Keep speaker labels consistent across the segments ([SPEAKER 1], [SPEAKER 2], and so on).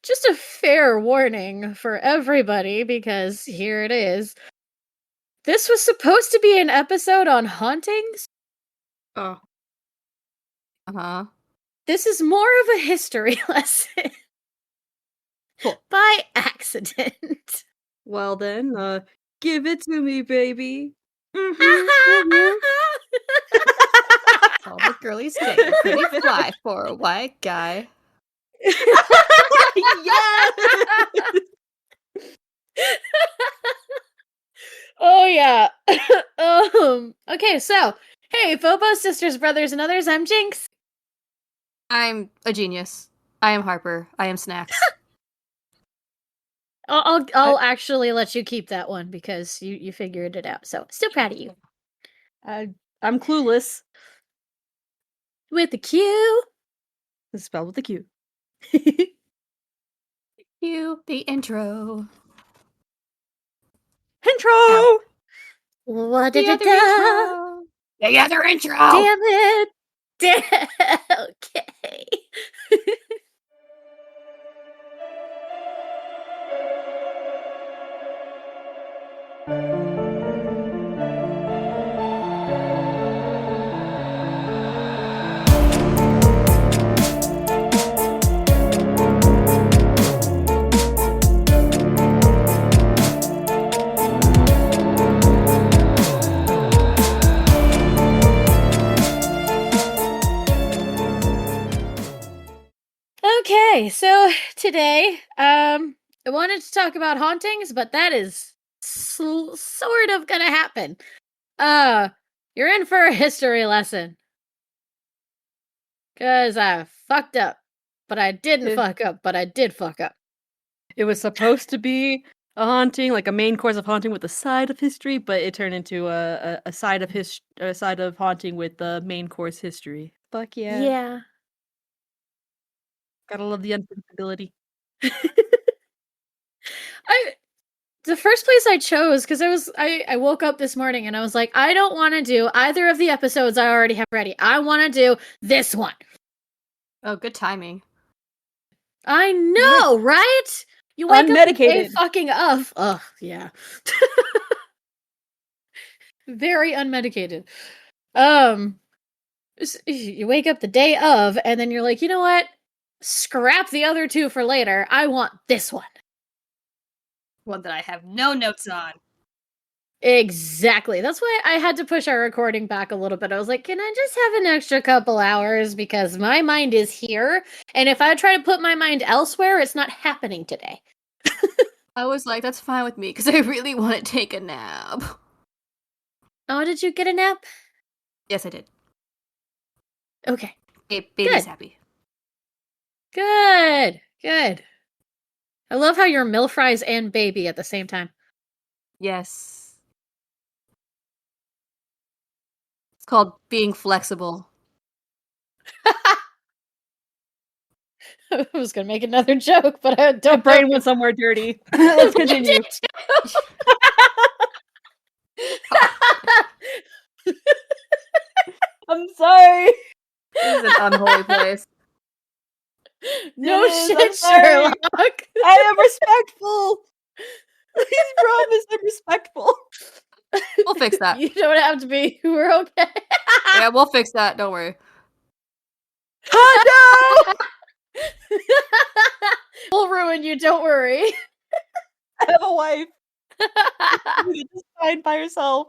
[SPEAKER 1] just a fair warning for everybody, because here it is. This was supposed to be an episode on hauntings.
[SPEAKER 2] Oh. Uh-huh.
[SPEAKER 1] This is more of a history lesson.
[SPEAKER 2] Cool.
[SPEAKER 1] By accident.
[SPEAKER 2] Well then, give it to me, baby. Mm-hmm.
[SPEAKER 3] All the girlies say, pretty fly for a white guy.
[SPEAKER 2] Yes!
[SPEAKER 1] Oh yeah. Okay, so hey, Phobos, sisters, brothers, and others. I'm Jynx.
[SPEAKER 3] I'm a genius. I am Harper. I am Snacks.
[SPEAKER 1] I'll actually let you keep that one because you figured it out. So still proud of you.
[SPEAKER 2] I'm clueless.
[SPEAKER 1] With the Q.
[SPEAKER 2] It's spelled with a Q.
[SPEAKER 3] Cue the intro.
[SPEAKER 2] Intro!
[SPEAKER 1] Ow. What did it do?
[SPEAKER 3] The other intro!
[SPEAKER 1] Damn it! Okay. Okay, so today, I wanted to talk about hauntings, but that is sort of gonna happen. You're in for a history lesson. 'Cause I fucked up. But I didn't fuck up, but I did fuck up.
[SPEAKER 2] It was supposed to be a haunting, like a main course of haunting with a side of history, but it turned into a side of haunting with the main course history. Fuck yeah.
[SPEAKER 1] Yeah.
[SPEAKER 2] Gotta love the unpredictability.
[SPEAKER 1] The first place I chose, because I woke up this morning and I was like, I don't want to do either of the episodes I already have ready. I want to do this one.
[SPEAKER 3] Oh, good timing.
[SPEAKER 1] I know, right? You wake
[SPEAKER 2] Unmedicated.
[SPEAKER 1] up fucking up. Ugh, yeah. Very unmedicated. You wake up the day of, and then you're like, you know what? Scrap the other two for later. I want this one.
[SPEAKER 3] One that I have no notes on.
[SPEAKER 1] Exactly. That's why I had to push our recording back a little bit. I was like, can I just have an extra couple hours? Because my mind is here. And if I try to put my mind elsewhere, it's not happening today.
[SPEAKER 3] I was like, that's fine with me, because I really want to take a nap.
[SPEAKER 1] Oh, did you get a nap?
[SPEAKER 3] Yes, I did.
[SPEAKER 1] Okay.
[SPEAKER 3] Hey, baby's
[SPEAKER 1] Good.
[SPEAKER 3] happy.
[SPEAKER 1] Good. Good. I love how you're MILF fries and baby at the same time.
[SPEAKER 3] Yes. It's called being flexible.
[SPEAKER 1] I was gonna make another joke, but I don't.
[SPEAKER 2] My brain went somewhere dirty. Let's continue. I'm sorry.
[SPEAKER 3] This is an unholy place.
[SPEAKER 1] No
[SPEAKER 2] It is,
[SPEAKER 1] shit,
[SPEAKER 2] I'm sorry.
[SPEAKER 1] Sherlock.
[SPEAKER 2] I am respectful. Please promise I'm respectful.
[SPEAKER 3] We'll fix that.
[SPEAKER 1] You don't have to be. We're okay.
[SPEAKER 3] Yeah, we'll fix that. Don't worry.
[SPEAKER 2] Oh no!
[SPEAKER 1] We'll ruin you, don't worry.
[SPEAKER 2] I have a wife. She's just fine by herself.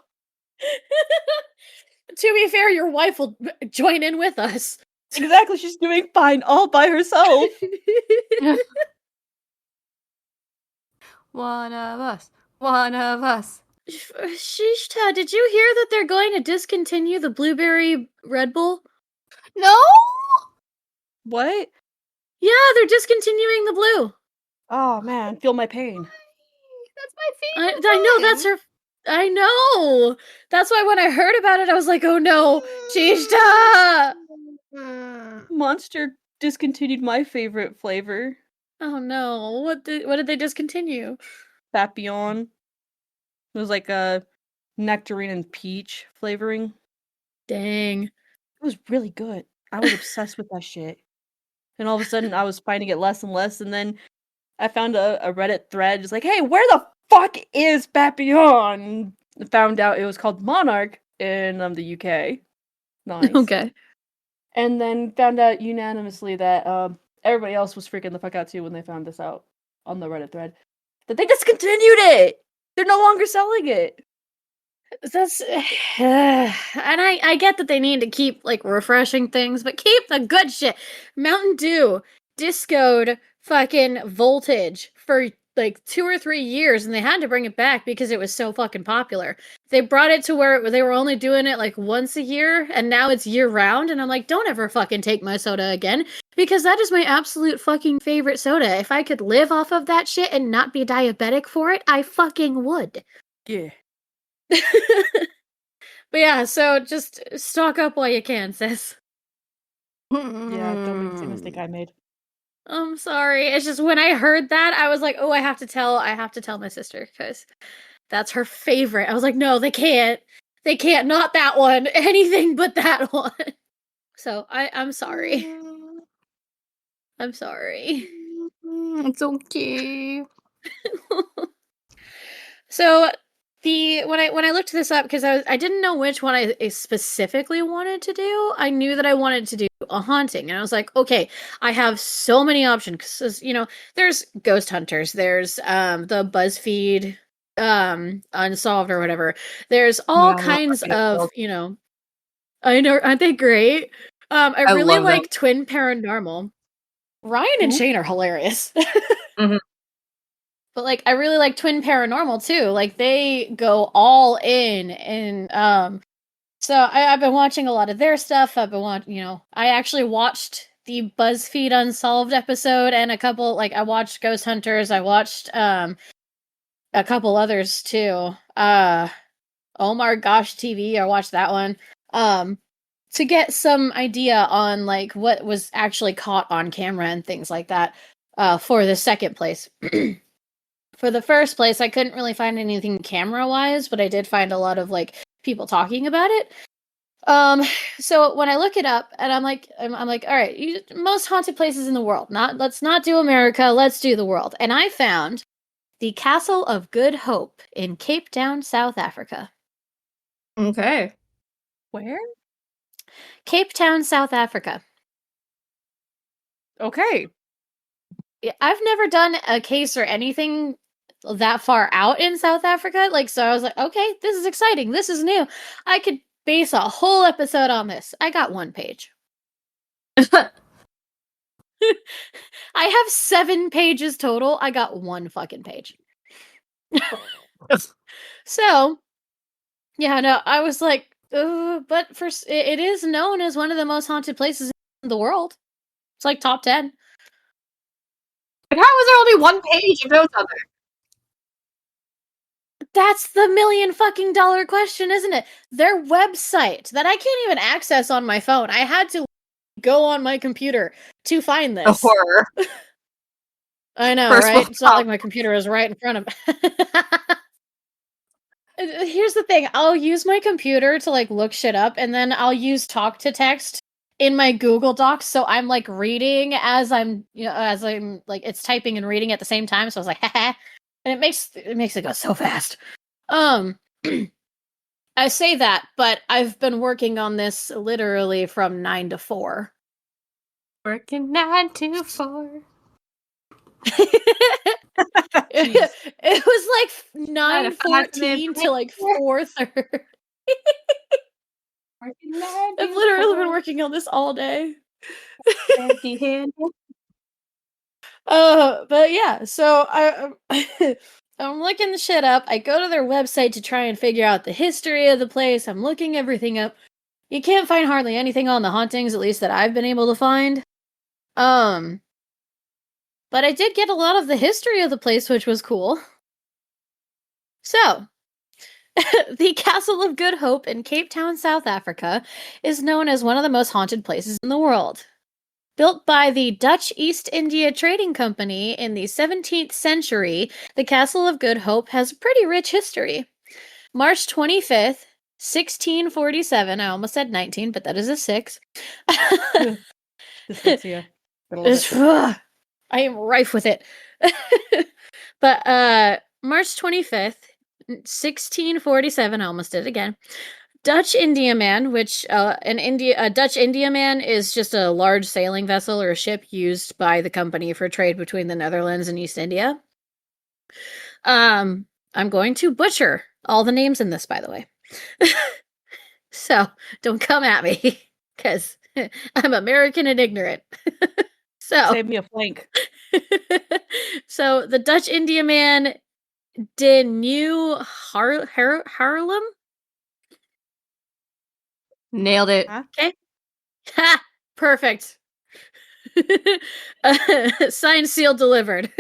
[SPEAKER 1] To be fair, your wife will join in with us.
[SPEAKER 2] Exactly, she's doing fine all by herself.
[SPEAKER 3] One of us. One of us.
[SPEAKER 1] Shishta, did you hear that they're going to discontinue the Blueberry Red Bull?
[SPEAKER 3] No!
[SPEAKER 2] What?
[SPEAKER 1] Yeah, they're discontinuing the blue.
[SPEAKER 2] Oh man, feel my pain.
[SPEAKER 3] That's my favorite.
[SPEAKER 1] I know, that's her. I know. That's why when I heard about it, I was like, oh no, Shishta!
[SPEAKER 2] Monster discontinued my favorite flavor.
[SPEAKER 1] Oh no, what did they discontinue?
[SPEAKER 2] Papillon. It was like a nectarine and peach flavoring.
[SPEAKER 1] Dang.
[SPEAKER 2] It was really good. I was obsessed with that shit. And all of a sudden, I was finding it less and less, and then I found a Reddit thread just like, hey, where the fuck is Papillon? Found out it was called Monarch in the UK. Nice.
[SPEAKER 1] Okay.
[SPEAKER 2] And then found out unanimously that everybody else was freaking the fuck out too when they found this out on the Reddit thread. That they discontinued it! They're no longer selling it!
[SPEAKER 1] That's and I get that they need to keep like refreshing things, but keep the good shit. Mountain Dew discoed fucking Voltage for like 2 or 3 years, and they had to bring it back because it was so fucking popular. They brought it to where they were only doing it like once a year, and now it's year round. And I'm like, don't ever fucking take my soda again, because that is my absolute fucking favorite soda. If I could live off of that shit and not be diabetic for it, I fucking would.
[SPEAKER 2] Yeah.
[SPEAKER 1] But yeah, so just stock up while you can, sis.
[SPEAKER 2] Yeah, don't make the same mistake I made.
[SPEAKER 1] I'm sorry. It's just when I heard that, I was like, oh, I have to tell my sister, because that's her favorite. I was like, no, they can't. They can't, not that one. Anything but that one. So I'm sorry. I'm sorry.
[SPEAKER 3] It's okay.
[SPEAKER 1] So when I looked this up, because I didn't know which one I specifically wanted to do. I knew that I wanted to do a haunting, and I was like, okay, I have so many options, because there's Ghost Hunters, there's the BuzzFeed Unsolved or whatever. There's all kinds of I know, aren't they great? I really
[SPEAKER 3] love them.
[SPEAKER 1] like Twin Paranormal. Ryan and Shane are hilarious.
[SPEAKER 3] Mhm.
[SPEAKER 1] But like I really like Twin Paranormal too. Like they go all in, and so I've been watching a lot of their stuff. I've been watching, I actually watched the BuzzFeed Unsolved episode, and a couple, like I watched Ghost Hunters, I watched a couple others too. Oh my gosh, TV, I watched that one. To get some idea on like what was actually caught on camera and things like that. For the second place. For the first place, I couldn't really find anything camera-wise, but I did find a lot of like people talking about it. So when I look it up, and I'm like, all right, most haunted places in the world. Let's not do America, let's do the world. And I found the Castle of Good Hope in Cape Town, South Africa.
[SPEAKER 3] Okay.
[SPEAKER 2] Where?
[SPEAKER 1] Cape Town, South Africa.
[SPEAKER 2] Okay.
[SPEAKER 1] I've never done a case or anything that far out in South Africa. Like, so I was like, okay, this is exciting. This is new. I could base a whole episode on this. I got 1 page. I have 7 pages total. I got 1 fucking page. So, yeah, no, I was like, but it is known as one of the most haunted places in the world. It's like top 10.
[SPEAKER 3] But how was there only 1 page of those other?
[SPEAKER 1] That's the million fucking dollar question, isn't it? Their website that I can't even access on my phone. I had to go on my computer to find
[SPEAKER 3] The
[SPEAKER 1] this.
[SPEAKER 3] horror.
[SPEAKER 1] I know,
[SPEAKER 3] First
[SPEAKER 1] right?
[SPEAKER 3] world
[SPEAKER 1] It's not like my computer is right in front of me. Here's the thing. I'll use my computer to like look shit up, and then I'll use talk to text in my Google Docs, so I'm like reading as I'm like it's typing and reading at the same time. So I was like, haha. And it makes it go so fast. I say that, but I've been working on this literally from 9 to 4.
[SPEAKER 3] Working 9 to 4.
[SPEAKER 1] It was like 9:14 to like 4:30. I've literally been working on this all day. But yeah, so I'm looking the shit up. I go to their website to try and figure out the history of the place. I'm looking everything up. You can't find hardly anything on the hauntings, at least that I've been able to find. But I did get a lot of the history of the place, which was cool. So, the Castle of Good Hope in Cape Town, South Africa, is known as one of the most haunted places in the world. Built by the Dutch East India Trading Company in the 17th century, the Castle of Good Hope has a pretty rich history. March 25th, 1647, I almost said 19, but that is a 6.
[SPEAKER 2] Dyslexia.
[SPEAKER 1] I am rife with it. But March 25th, 1647, I almost did it again. Dutch Indiaman, which a Dutch Indiaman is just a large sailing vessel or a ship used by the company for trade between the Netherlands and East India. I'm going to butcher all the names in this, by the way. So don't come at me, because I'm American and ignorant. So
[SPEAKER 2] Save me a flank.
[SPEAKER 1] so the Dutch Indiaman did New Harlem.
[SPEAKER 3] Nailed it.
[SPEAKER 2] Huh?
[SPEAKER 1] Okay. Ha! Perfect. Signed, sealed, delivered.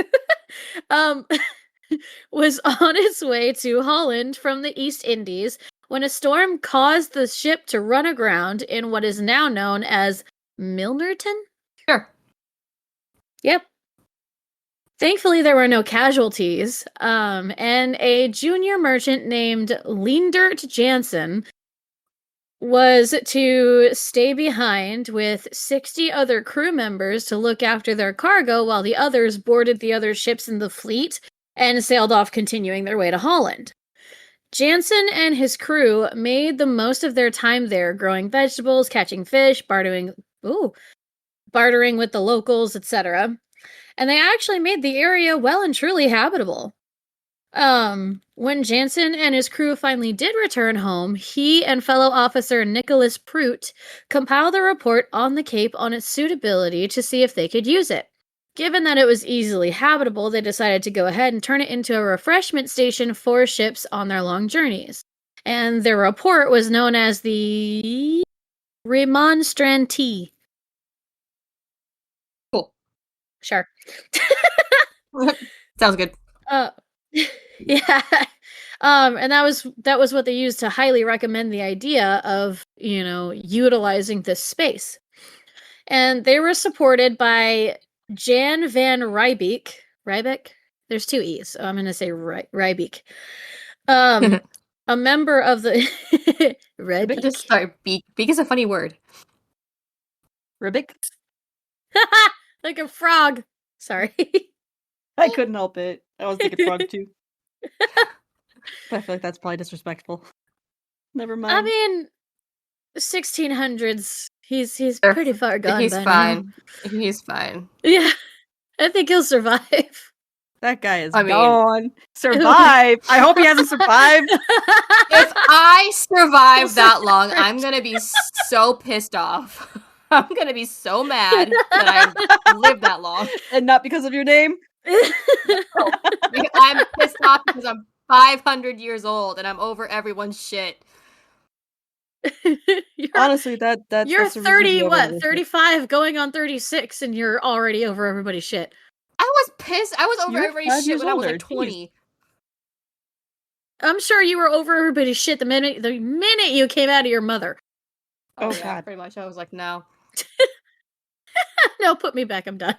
[SPEAKER 1] um, was on its way to Holland from the East Indies when a storm caused the ship to run aground in what is now known as Milnerton?
[SPEAKER 3] Sure.
[SPEAKER 1] Yep. Thankfully, there were no casualties, and a junior merchant named Leendert Jansen was to stay behind with 60 other crew members to look after their cargo while the others boarded the other ships in the fleet and sailed off, continuing their way to Holland. Jansen and his crew made the most of their time there, growing vegetables, catching fish, bartering with the locals, etc. And they actually made the area well and truly habitable. When Jansen and his crew finally did return home, he and fellow officer Nicholas Prout compiled a report on the Cape on its suitability to see if they could use it. Given that it was easily habitable, they decided to go ahead and turn it into a refreshment station for ships on their long journeys. And their report was known as the Remonstrantee.
[SPEAKER 3] Cool.
[SPEAKER 1] Sure.
[SPEAKER 3] Sounds good.
[SPEAKER 1] Yeah. And that was what they used to highly recommend the idea of, utilizing this space. And they were supported by Jan van Riebeek. Riebeek? There's two E's, so I'm going to say Riebeek. A member of the Riebeek.
[SPEAKER 3] Just start beak. Beak is a funny word.
[SPEAKER 2] Ribic?
[SPEAKER 1] Like a frog. Sorry.
[SPEAKER 2] I couldn't help it. I was thinking frog too. But I feel like that's probably disrespectful. Never mind.
[SPEAKER 1] I mean, 1600s. He's pretty far gone.
[SPEAKER 3] He's
[SPEAKER 1] by
[SPEAKER 3] fine.
[SPEAKER 1] now.
[SPEAKER 3] He's fine.
[SPEAKER 1] Yeah, I think he'll survive.
[SPEAKER 2] That guy is
[SPEAKER 3] I mean-
[SPEAKER 2] gone. Survive. I hope he hasn't survived.
[SPEAKER 3] If I survive that long, I'm gonna be so pissed off. I'm gonna be so mad that I lived that long.
[SPEAKER 2] And not because of your name.
[SPEAKER 3] I'm pissed off because I'm 500 years old and I'm over everyone's shit.
[SPEAKER 2] Honestly, that's
[SPEAKER 1] you're
[SPEAKER 2] that's a reason to
[SPEAKER 1] 30,
[SPEAKER 2] be over
[SPEAKER 1] what,
[SPEAKER 2] this.
[SPEAKER 1] 35, going on 36, and you're already over everybody's shit.
[SPEAKER 3] I was pissed. I was over
[SPEAKER 2] You're
[SPEAKER 3] everybody's
[SPEAKER 2] 5
[SPEAKER 3] shit
[SPEAKER 2] years
[SPEAKER 3] when I was
[SPEAKER 2] older,
[SPEAKER 3] like 20.
[SPEAKER 1] I'm sure you were over everybody's shit the minute you came out of your mother.
[SPEAKER 2] Oh,
[SPEAKER 3] yeah,
[SPEAKER 2] God.
[SPEAKER 3] pretty much. I was like, no.
[SPEAKER 1] No, put me back. I'm done.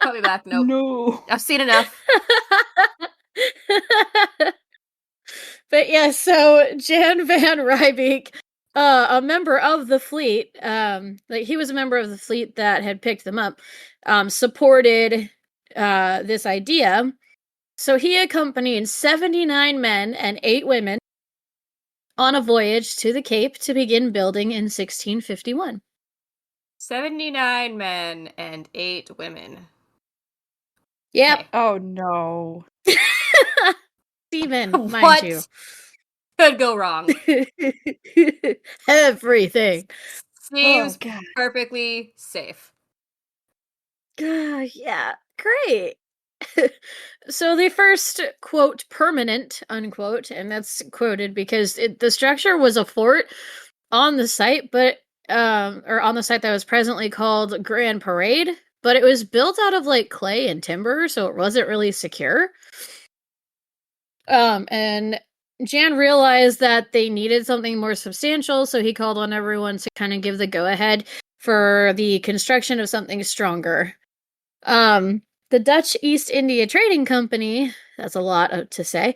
[SPEAKER 3] Put me back. Nope.
[SPEAKER 2] No.
[SPEAKER 3] I've seen enough.
[SPEAKER 1] But yeah, so Jan van Riebeek, a member of the fleet, he was a member of the fleet that had picked them up, supported this idea. So he accompanied 79 men and 8 women on a voyage to the Cape to begin building in 1651.
[SPEAKER 3] 79 men and 8 women.
[SPEAKER 1] Yep.
[SPEAKER 3] Okay.
[SPEAKER 2] Oh no.
[SPEAKER 1] Steven, mind
[SPEAKER 3] What
[SPEAKER 1] you.
[SPEAKER 3] could go wrong?
[SPEAKER 1] Everything.
[SPEAKER 3] Seems
[SPEAKER 2] God.
[SPEAKER 3] perfectly safe.
[SPEAKER 1] Yeah, great. So the first, quote, permanent, unquote, and that's quoted because the structure was a fort on the site, but, or on the site that was presently called Grand Parade, but it was built out of, like, clay and timber, so it wasn't really secure. And Jan realized that they needed something more substantial, so he called on everyone to kind of give the go-ahead for the construction of something stronger. The Dutch East India Trading Company, that's a lot to say,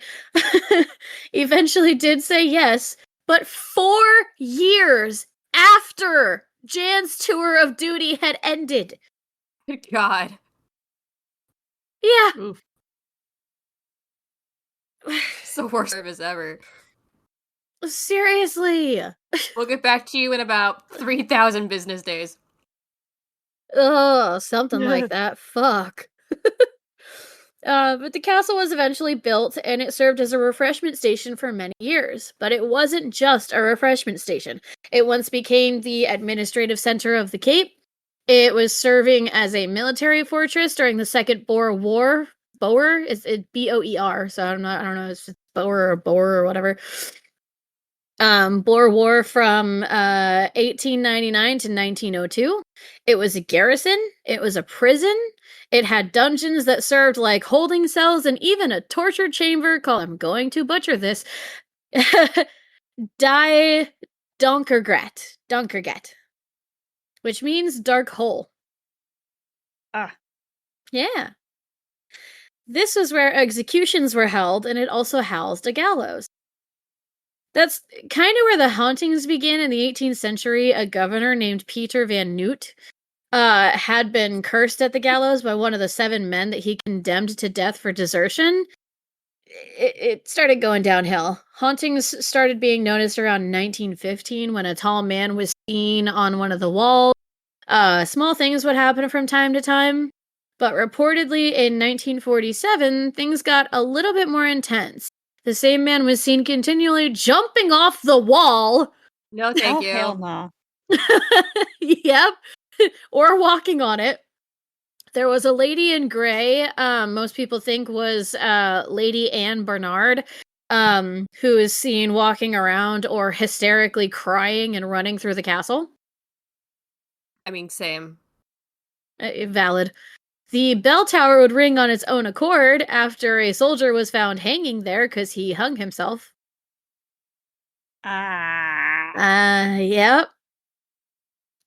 [SPEAKER 1] eventually did say yes, but 4 years after Jan's tour of duty had ended.
[SPEAKER 3] Good God.
[SPEAKER 1] Yeah.
[SPEAKER 2] Oof.
[SPEAKER 3] It's the worst service ever.
[SPEAKER 1] Seriously.
[SPEAKER 3] We'll get back to you in about 3,000 business days.
[SPEAKER 1] Ugh, something like that. Fuck. But the castle was eventually built and it served as a refreshment station for many years. But it wasn't just a refreshment station. It once became the administrative center of the Cape. It was serving as a military fortress during the Second Boer War. Boer? Is it Boer? So I don't know if it's Boer or whatever. Boer War from 1899 to 1902. It was a garrison. It was a prison. It had dungeons that served like holding cells and even a torture chamber called, I'm going to butcher this, Die Donkergat, which means dark hole.
[SPEAKER 2] Ah.
[SPEAKER 1] Yeah. This was where executions were held, and it also housed a gallows. That's kind of where the hauntings began in the 18th century. A governor named Peter van Noot had been cursed at the gallows by one of the 7 men that he condemned to death for desertion. It started going downhill. Hauntings started being noticed around 1915 when a tall man was seen on one of the walls. Small things would happen from time to time, but reportedly in 1947, things got a little bit more intense. The same man was seen continually jumping off the wall.
[SPEAKER 3] No, thank you.
[SPEAKER 2] Hell no.
[SPEAKER 1] Yep. Or walking on it. There was a lady in gray, most people think was Lady Anne Bernard, who is seen walking around or hysterically crying and running through the castle.
[SPEAKER 3] I mean, same.
[SPEAKER 1] Valid. The bell tower would ring on its own accord after a soldier was found hanging there because he hung himself. Yep.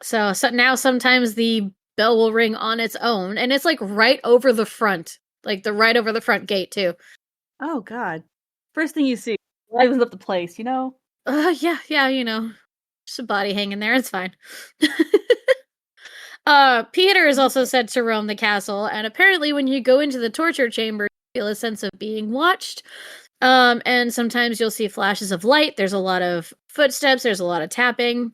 [SPEAKER 1] So now sometimes the bell will ring on its own, and it's like right over the front, right over the front gate too.
[SPEAKER 2] Oh god. First thing you see, livens up the place, you know?
[SPEAKER 1] Yeah, you know, just a body hanging there. It's fine. Peter is also said to roam the castle, and apparently when you go into the torture chamber, you feel a sense of being watched. And sometimes you'll see flashes of light. There's a lot of footsteps. There's a lot of tapping.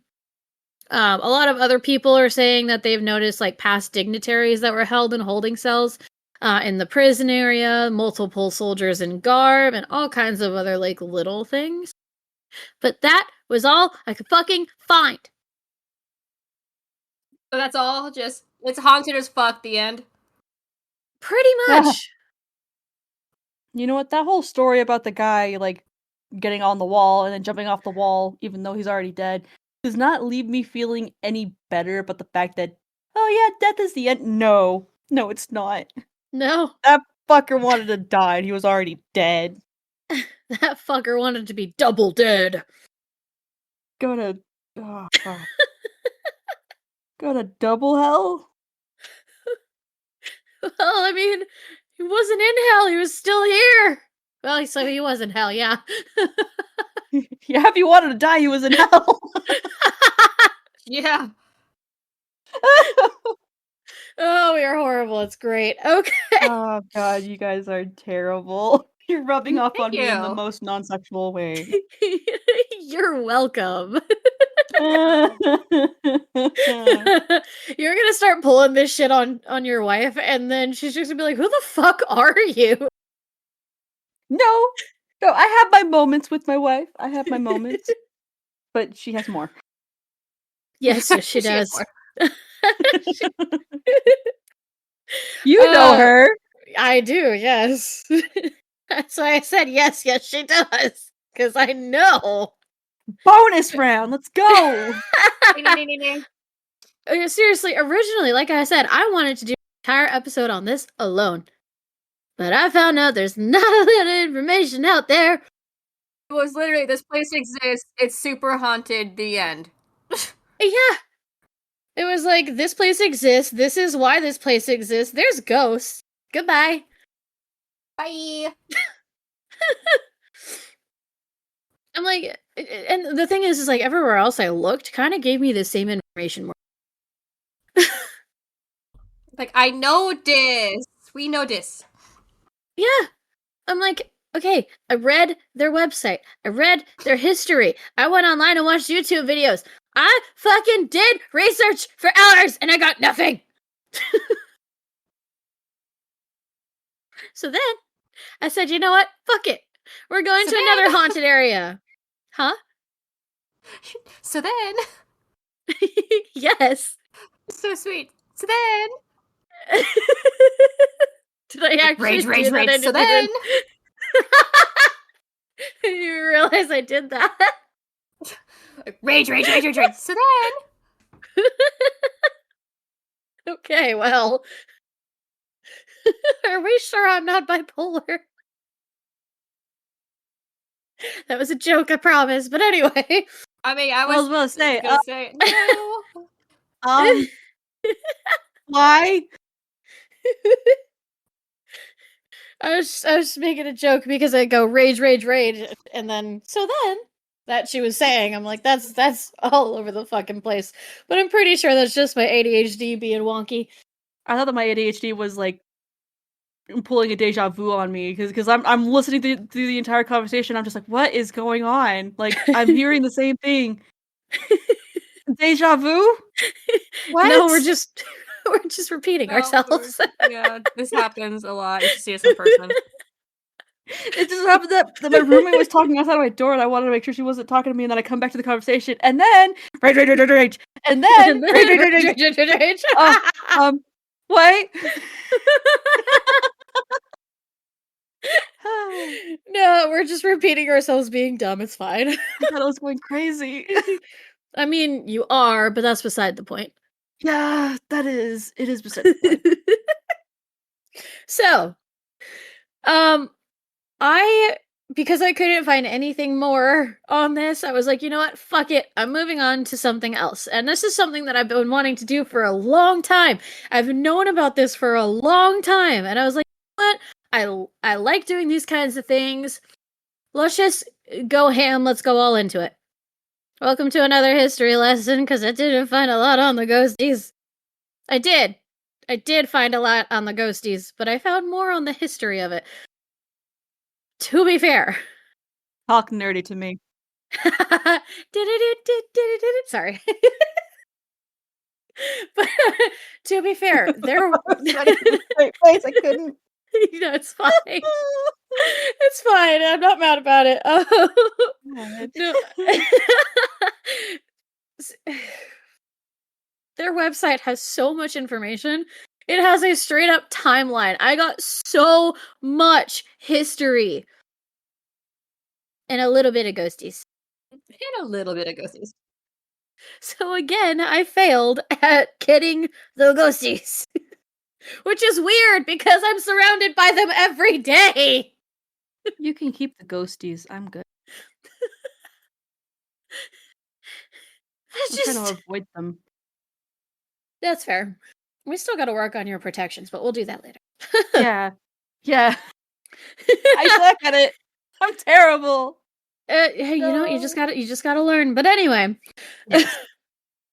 [SPEAKER 1] A lot of other people are saying that they've noticed like past dignitaries that were held in holding cells in the prison area, multiple soldiers in garb, and all kinds of other like little things. But that was all I could fucking find.
[SPEAKER 3] So that's all? Just, it's haunted as fuck, the end?
[SPEAKER 1] Pretty much.
[SPEAKER 2] You know what? That whole story about the guy, like, getting on the wall and then jumping off the wall, even though he's already dead, does not leave me feeling any better about the fact that, oh yeah, death is the end. No, it's not.
[SPEAKER 1] No.
[SPEAKER 2] That fucker wanted to die and he was already dead.
[SPEAKER 1] That fucker wanted to be double dead.
[SPEAKER 2] Go to... Oh, God. Go to double hell?
[SPEAKER 1] Well, I mean, he wasn't in hell, he was still here. Well, so he was in hell, yeah.
[SPEAKER 2] Yeah, if he wanted to die, he was in hell.
[SPEAKER 3] Yeah.
[SPEAKER 1] Oh, we are horrible. It's great. Okay.
[SPEAKER 2] Oh god, you guys are terrible. You're rubbing off
[SPEAKER 3] Thank
[SPEAKER 2] on me in the
[SPEAKER 3] you.
[SPEAKER 2] most non-sexual way.
[SPEAKER 1] You're welcome.
[SPEAKER 2] No,
[SPEAKER 1] You're gonna start pulling this shit on your wife, and then she's just gonna be like, "Who the fuck are you?"
[SPEAKER 2] I have my moments with my wife. I have my moments. But she has more.
[SPEAKER 1] Yes, she
[SPEAKER 3] has
[SPEAKER 1] does.
[SPEAKER 3] more.
[SPEAKER 2] You know her.
[SPEAKER 1] I do, yes. That's why I said yes, she does. Because I know.
[SPEAKER 2] Bonus round, let's go!
[SPEAKER 1] Seriously, originally, like I said, I wanted to do an entire episode on this alone. But I found out there's not a lot of information out there.
[SPEAKER 3] It was literally, this place exists, it's super haunted, the end.
[SPEAKER 1] Yeah. It was like, this place exists, this is why this place exists, there's ghosts. Goodbye.
[SPEAKER 3] Bye!
[SPEAKER 1] I'm like, and the thing is like, everywhere else I looked kind of gave me the same information more.
[SPEAKER 3] Like, I know this! We know this.
[SPEAKER 1] Yeah. I'm like, okay, I read their website. I read their history. I went online and watched YouTube videos. I fucking did research for hours and I got nothing. So then I said, you know what? Fuck it. We're going
[SPEAKER 3] So
[SPEAKER 1] to
[SPEAKER 3] then-
[SPEAKER 1] another haunted area. Huh?
[SPEAKER 3] So then,
[SPEAKER 1] Yes.
[SPEAKER 3] so sweet. So then,
[SPEAKER 1] Did I actually
[SPEAKER 3] rage.
[SPEAKER 1] do that? I
[SPEAKER 3] So
[SPEAKER 1] didn't
[SPEAKER 3] then,
[SPEAKER 1] even... You realize I did that?
[SPEAKER 3] rage. So then,
[SPEAKER 1] Okay, well. Are we sure I'm not bipolar? That was a joke, I promise. But anyway.
[SPEAKER 3] I mean, I
[SPEAKER 2] was
[SPEAKER 3] was
[SPEAKER 2] about to say,
[SPEAKER 3] gonna say no.
[SPEAKER 2] Why?
[SPEAKER 1] I was making a joke because I go rage, and then that she was saying, I'm like, that's all over the fucking place. But I'm pretty sure that's just my ADHD being wonky.
[SPEAKER 2] I thought that my ADHD was like pulling a deja vu on me because I'm listening through the entire conversation. I'm just like, what is going on? Like I'm hearing the same thing. Deja vu? What?
[SPEAKER 1] No, we're just repeating ourselves.
[SPEAKER 3] Yeah, this happens a lot. You should see us in person.
[SPEAKER 2] It just happened that my roommate was talking outside my door and I wanted to make sure she wasn't talking to me, and then I come back to the conversation and then rage, and then rage. What?
[SPEAKER 1] No, we're just repeating ourselves being dumb. It's fine.
[SPEAKER 2] I thought I was going crazy.
[SPEAKER 1] I mean, you are, but that's beside the point.
[SPEAKER 2] Yeah, it is beside the point.
[SPEAKER 1] So, because I couldn't find anything more on this, I was like, you know what? Fuck it. I'm moving on to something else. And this is something that I've been wanting to do for a long time. I've known about this for a long time. And I was like, what? I like doing these kinds of things. Let's just go ham. Let's go all into it. Welcome to another history lesson, because I didn't find a lot on the ghosties. I did find a lot on the ghosties, but I found more on the history of it. To be fair.
[SPEAKER 2] Talk nerdy to me.
[SPEAKER 1] Sorry. But to be fair, there
[SPEAKER 2] face, I couldn't.
[SPEAKER 1] It's fine. It's fine. I'm not mad about it. No. Their website has so much information. It has a straight up timeline. I got so much history. And a little bit of ghosties.
[SPEAKER 3] And a little bit of ghosties.
[SPEAKER 1] So again, I failed at getting the ghosties. Which is weird because I'm surrounded by them every day.
[SPEAKER 2] You can keep the ghosties. I'm good. I'm trying to avoid them.
[SPEAKER 1] That's fair. We still got to work on your protections, but we'll do that later.
[SPEAKER 2] Yeah. I suck at it. I'm terrible.
[SPEAKER 1] Hey, you know, you just gotta learn. But anyway,
[SPEAKER 2] Yes.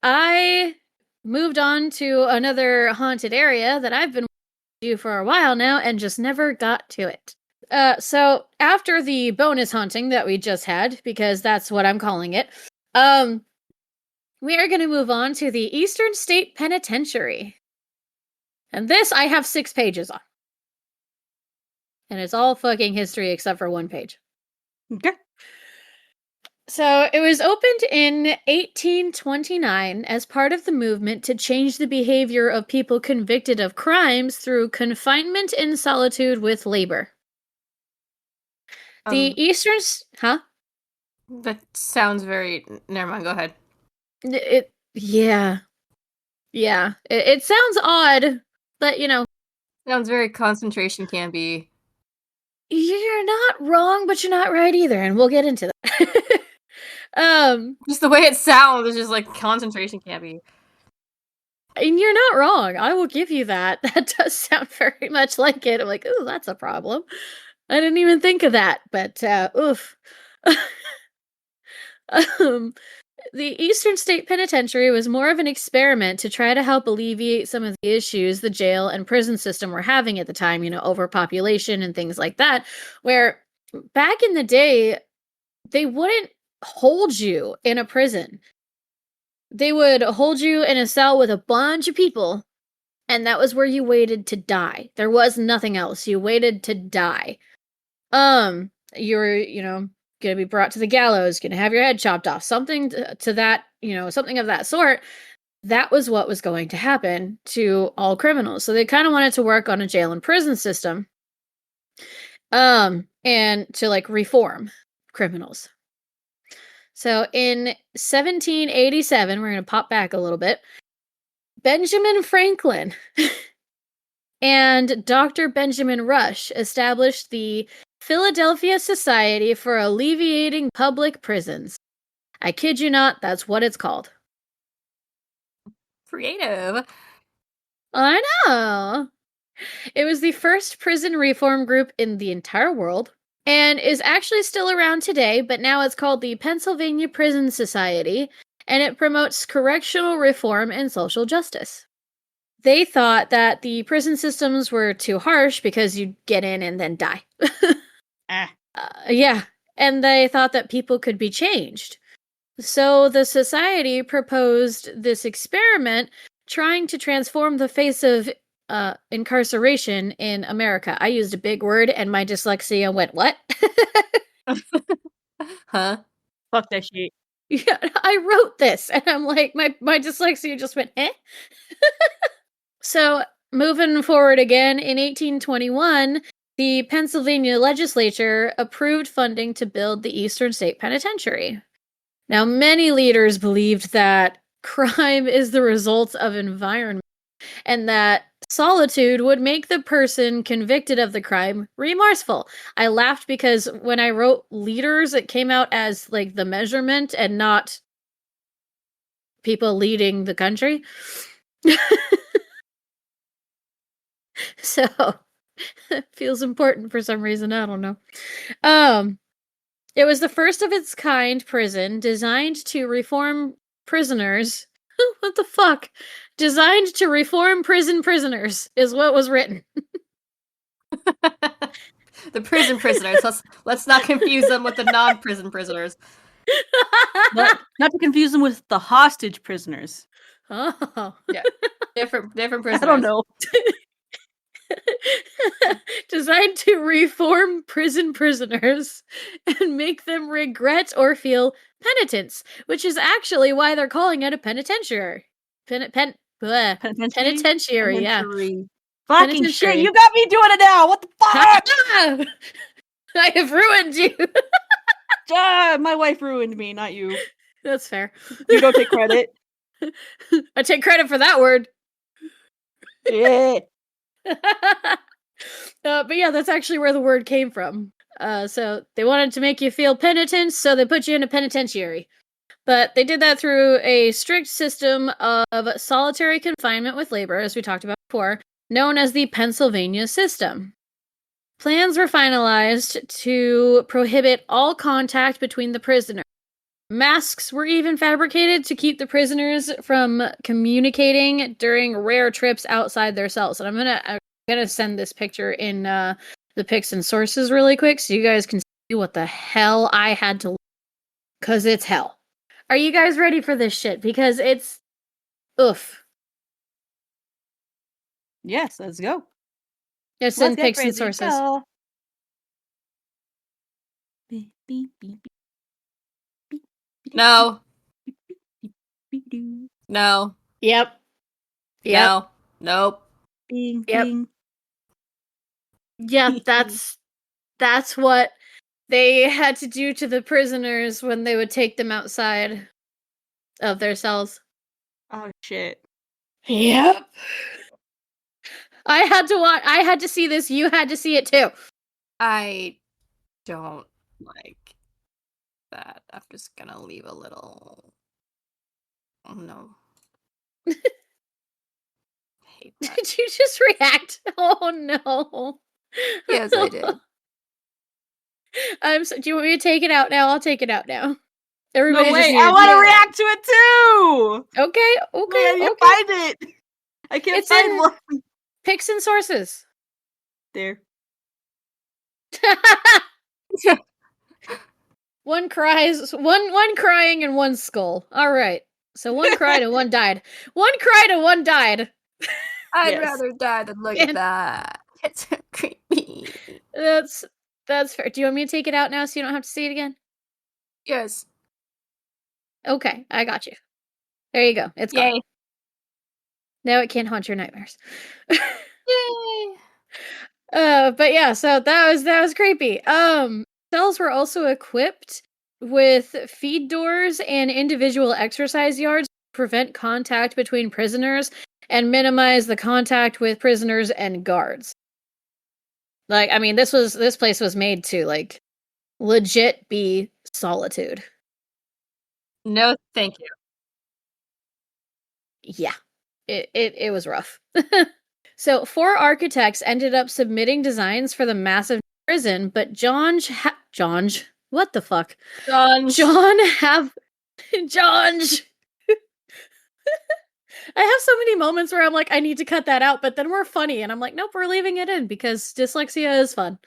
[SPEAKER 1] I moved on to another haunted area that I've been to for a while now and just never got to it. So after the bonus haunting that we just had, because that's what I'm calling it, we are going to move on to the Eastern State Penitentiary. And this I have 6 pages on. And it's all fucking history except for 1 page.
[SPEAKER 2] Okay.
[SPEAKER 1] So it was opened in 1829 as part of the movement to change the behavior of people convicted of crimes through confinement in solitude with labor. The Eastern... Huh?
[SPEAKER 3] That sounds very... Never mind, go ahead.
[SPEAKER 1] Yeah. It sounds odd, but, you know...
[SPEAKER 3] Sounds very concentration campy.
[SPEAKER 1] You're not wrong, but you're not right either, and we'll get into that.
[SPEAKER 3] Just the way it sounds is just like concentration campy.
[SPEAKER 1] And you're not wrong. I will give you that. That does sound very much like it. I'm like, ooh, that's a problem. I didn't even think of that, but oof. The Eastern State Penitentiary was more of an experiment to try to help alleviate some of the issues the jail and prison system were having at the time, overpopulation and things like that, where back in the day, they wouldn't hold you in a prison. They would hold you in a cell with a bunch of people, and that was where you waited to die. There was nothing else. You waited to die. You were, gonna be brought to the gallows, gonna have your head chopped off, something to that, something of that sort. That was what was going to happen to all criminals. So they kind of wanted to work on a jail and prison system, and to like reform criminals. So in 1787, we're going to pop back a little bit. Benjamin Franklin and Dr. Benjamin Rush established the Philadelphia Society for Alleviating Public Prisons. I kid you not, that's what it's called.
[SPEAKER 3] Creative.
[SPEAKER 1] I know. It was the first prison reform group in the entire world and is actually still around today, but now it's called the Pennsylvania Prison Society, and it promotes correctional reform and social justice. They thought that the prison systems were too harsh because you'd get in and then die. Yeah, and they thought that people could be changed. So the society proposed this experiment trying to transform the face of incarceration in America. I used a big word and my dyslexia went, what?
[SPEAKER 3] Huh?
[SPEAKER 2] Fuck that shit.
[SPEAKER 1] Yeah, I wrote this and I'm like, my dyslexia just went, eh? So moving forward again, in 1821, the Pennsylvania legislature approved funding to build the Eastern State Penitentiary. Now, many leaders believed that crime is the result of environment and that solitude would make the person convicted of the crime remorseful. I laughed because when I wrote leaders, it came out as like the measurement and not people leading the country. So, it feels important for some reason, I don't know. It was the first of its kind prison designed to reform prisoners. What the fuck? Designed to reform prisoners is what was written.
[SPEAKER 3] The prison prisoners. Let's not confuse them with the non-prison prisoners.
[SPEAKER 2] Not to confuse them with the hostage prisoners.
[SPEAKER 1] Oh.
[SPEAKER 3] Yeah. Different prisoners.
[SPEAKER 2] I don't know.
[SPEAKER 1] Designed to reform prisoners and make them regret or feel penitence, which is actually why they're calling it a penitentiary. Penitentiary, yeah.
[SPEAKER 2] Fucking
[SPEAKER 1] Penitentiary.
[SPEAKER 2] shit, you got me doing it now! What the fuck?
[SPEAKER 1] I have ruined you!
[SPEAKER 2] My wife ruined me, not you.
[SPEAKER 1] That's fair.
[SPEAKER 2] You don't take credit.
[SPEAKER 1] I take credit for that word.
[SPEAKER 2] Yeah.
[SPEAKER 1] But yeah, that's actually where the word came from. So they wanted to make you feel penitence, so they put you in a penitentiary. But they did that through a strict system of solitary confinement with labor, as we talked about before, known as the Pennsylvania system. Plans were finalized to prohibit all contact between the prisoners. Masks were even fabricated to keep the prisoners from communicating during rare trips outside their cells. And I'm gonna send this picture in the pics and sources really quick so you guys can see what the hell I had to, because it's hell. Are you guys ready for this shit? Because it's oof.
[SPEAKER 2] Yes, let's go.
[SPEAKER 1] It's in pics and sources.
[SPEAKER 3] No. No.
[SPEAKER 1] Yep.
[SPEAKER 3] No. Nope.
[SPEAKER 2] Bing,
[SPEAKER 1] Yep.
[SPEAKER 2] bing.
[SPEAKER 1] Yeah, that's what they had to do to the prisoners when they would take them outside of their cells.
[SPEAKER 2] Oh shit.
[SPEAKER 1] Yep. I had to see this, you had to see it too.
[SPEAKER 3] I don't like that. I'm just gonna leave a little. Oh no. Hate that.
[SPEAKER 1] Did you just react? Oh no.
[SPEAKER 3] Yes, I did.
[SPEAKER 1] Do you want me to take it out now? I'll take it out now. Everybody
[SPEAKER 2] No
[SPEAKER 1] just
[SPEAKER 2] way!
[SPEAKER 1] needed
[SPEAKER 2] I want to react to it too.
[SPEAKER 1] Okay,
[SPEAKER 2] Wait, I
[SPEAKER 1] okay,
[SPEAKER 2] can't
[SPEAKER 1] okay.
[SPEAKER 2] find it. I can't
[SPEAKER 1] It's
[SPEAKER 2] find
[SPEAKER 1] in
[SPEAKER 2] one.
[SPEAKER 1] Picks and Sources.
[SPEAKER 2] There.
[SPEAKER 1] One crying and one skull. All right. So one cried and one died. One cried and one died.
[SPEAKER 3] I'd
[SPEAKER 2] Yes.
[SPEAKER 3] rather die than look
[SPEAKER 1] And-
[SPEAKER 3] at that. It's so creepy.
[SPEAKER 1] That's fair. Do you want me to take it out now so you don't have to see it again?
[SPEAKER 3] Yes.
[SPEAKER 1] Okay, I got you. There you go. It's gone.
[SPEAKER 3] Yay.
[SPEAKER 1] Now it can't haunt your nightmares.
[SPEAKER 3] Yay.
[SPEAKER 1] But yeah, so that was creepy. Cells were also equipped with feed doors and individual exercise yards to prevent contact between prisoners and minimize the contact with prisoners and guards. Like, I mean, this place was made to like legit be solitude.
[SPEAKER 3] No, thank you.
[SPEAKER 1] Yeah. It was rough. So, 4 architects ended up submitting designs for the massive prison, but what the fuck?
[SPEAKER 3] Done.
[SPEAKER 1] John I have so many moments where I'm like, I need to cut that out, but then we're funny, and I'm like, nope, we're leaving it in because dyslexia is fun.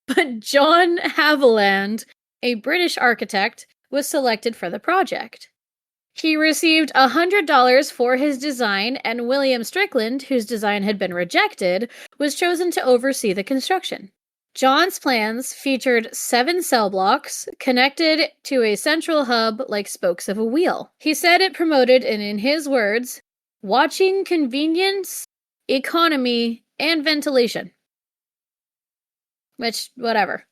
[SPEAKER 1] But John Haviland, a British architect, was selected for the project. He received $100 for his design, and William Strickland, whose design had been rejected, was chosen to oversee the construction. John's plans featured 7 cell blocks connected to a central hub like spokes of a wheel. He said it promoted, and in his words, watching convenience, economy, and ventilation. Which, whatever.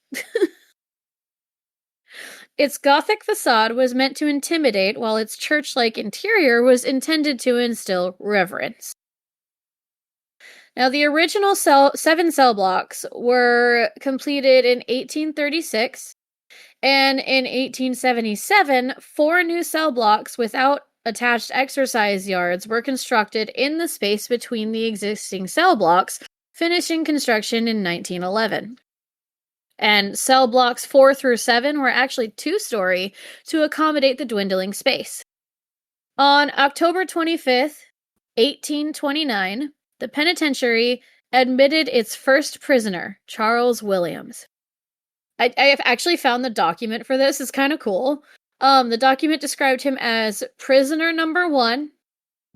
[SPEAKER 1] Its Gothic facade was meant to intimidate, while its church-like interior was intended to instill reverence. Now, the original 7 cell blocks were completed in 1836, and in 1877, 4 new cell blocks without attached exercise yards were constructed in the space between the existing cell blocks, finishing construction in 1911. And cell blocks 4 through 7 were actually 2-story to accommodate the dwindling space. On October 25th, 1829, the penitentiary admitted its first prisoner, Charles Williams. I have actually found the document for this. It's kind of cool. The document described him as prisoner number 1,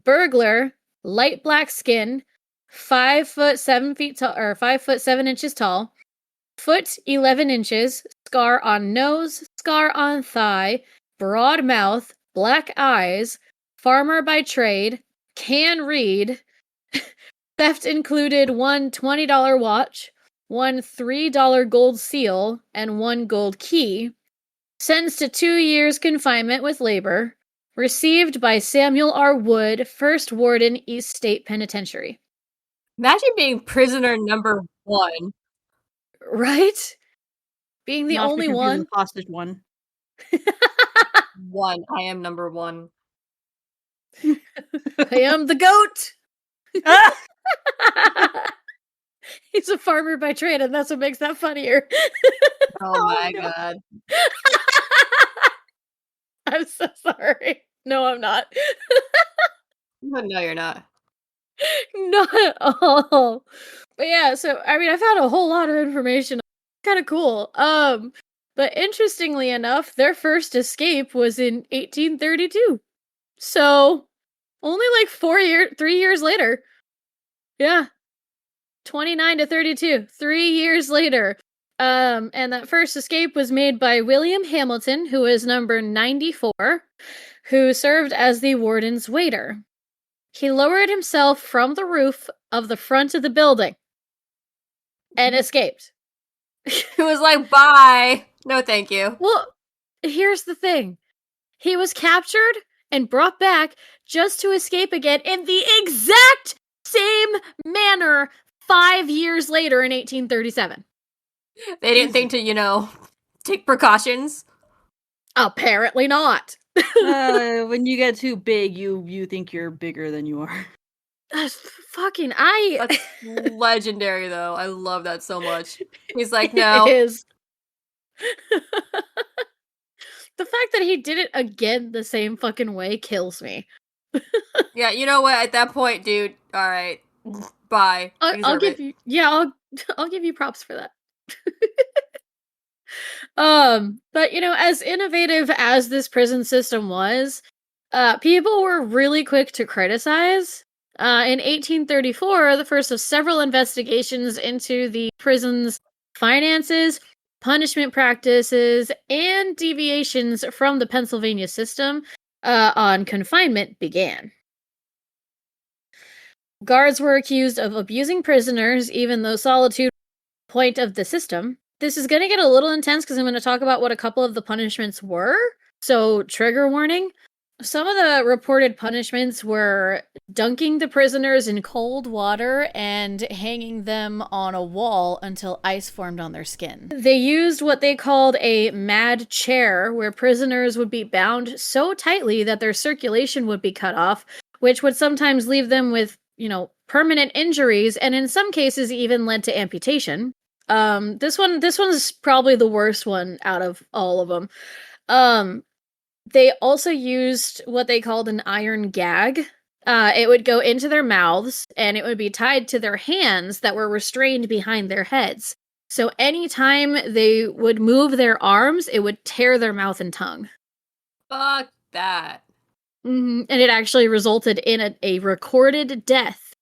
[SPEAKER 1] burglar, light black skin, 5 foot 7 feet tall, or 5 foot 7 inches tall, foot 11 inches, scar on nose, scar on thigh, broad mouth, black eyes, farmer by trade, can read. Theft included one $20 watch, one $3 gold seal, and one gold key. Sentenced to 2 years confinement with labor. Received by Samuel R. Wood, 1st Warden, East State Penitentiary.
[SPEAKER 3] Imagine being prisoner number 1.
[SPEAKER 1] Right? Being the
[SPEAKER 2] Not to be
[SPEAKER 1] only
[SPEAKER 2] confused
[SPEAKER 1] one.
[SPEAKER 2] with hostage one.
[SPEAKER 3] 1. I am number 1.
[SPEAKER 1] I am the goat!
[SPEAKER 2] Ah!
[SPEAKER 1] He's a farmer by trade, and that's what makes that funnier.
[SPEAKER 3] Oh my
[SPEAKER 2] no.
[SPEAKER 3] god.
[SPEAKER 1] I'm so sorry. No, I'm not.
[SPEAKER 3] No, you're not.
[SPEAKER 1] Not at all. But yeah, so I mean, I found a whole lot of information. Kind of cool. But interestingly enough, their first escape was in 1832. So only like 3 years later. Yeah. 29 to 32. 3 years later. And that first escape was made by William Hamilton, who is number 94, who served as the warden's waiter. He lowered himself from the roof of the front of the building and escaped.
[SPEAKER 3] He was like, bye. No, thank you.
[SPEAKER 1] Well, here's the thing. He was captured and brought back just to escape again in the exact same manner 5 years later in 1837.
[SPEAKER 3] They didn't think to, take precautions.
[SPEAKER 1] Apparently not.
[SPEAKER 2] When you get too big, you think you're bigger than you are.
[SPEAKER 1] That's fucking
[SPEAKER 3] That's legendary, though. I love that so much. He's like, no.
[SPEAKER 1] It is. the fact that he did it again the same fucking way kills me.
[SPEAKER 3] Yeah, you know what? At that point, dude, all right, bye. You
[SPEAKER 1] I'll
[SPEAKER 3] deserve
[SPEAKER 1] give
[SPEAKER 3] it.
[SPEAKER 1] you, I'll give you props for that. But as innovative as this prison system was, people were really quick to criticize. In 1834, the first of several investigations into the prison's finances, punishment practices, and deviations from the Pennsylvania system on confinement began. Guards were accused of abusing prisoners, even though solitude was the point of the system. This is going to get a little intense because I'm going to talk about what a couple of the punishments were. So, trigger warning. Some of the reported punishments were dunking the prisoners in cold water and hanging them on a wall until ice formed on their skin. They used what they called a mad chair, where prisoners would be bound so tightly that their circulation would be cut off, which would sometimes leave them with, permanent injuries, and in some cases even led to amputation. This one's probably the worst one out of all of them. They also used what they called an iron gag. It would go into their mouths, and it would be tied to their hands that were restrained behind their heads. So anytime they would move their arms, it would tear their mouth and tongue.
[SPEAKER 3] Fuck that.
[SPEAKER 1] And it actually resulted in a recorded death.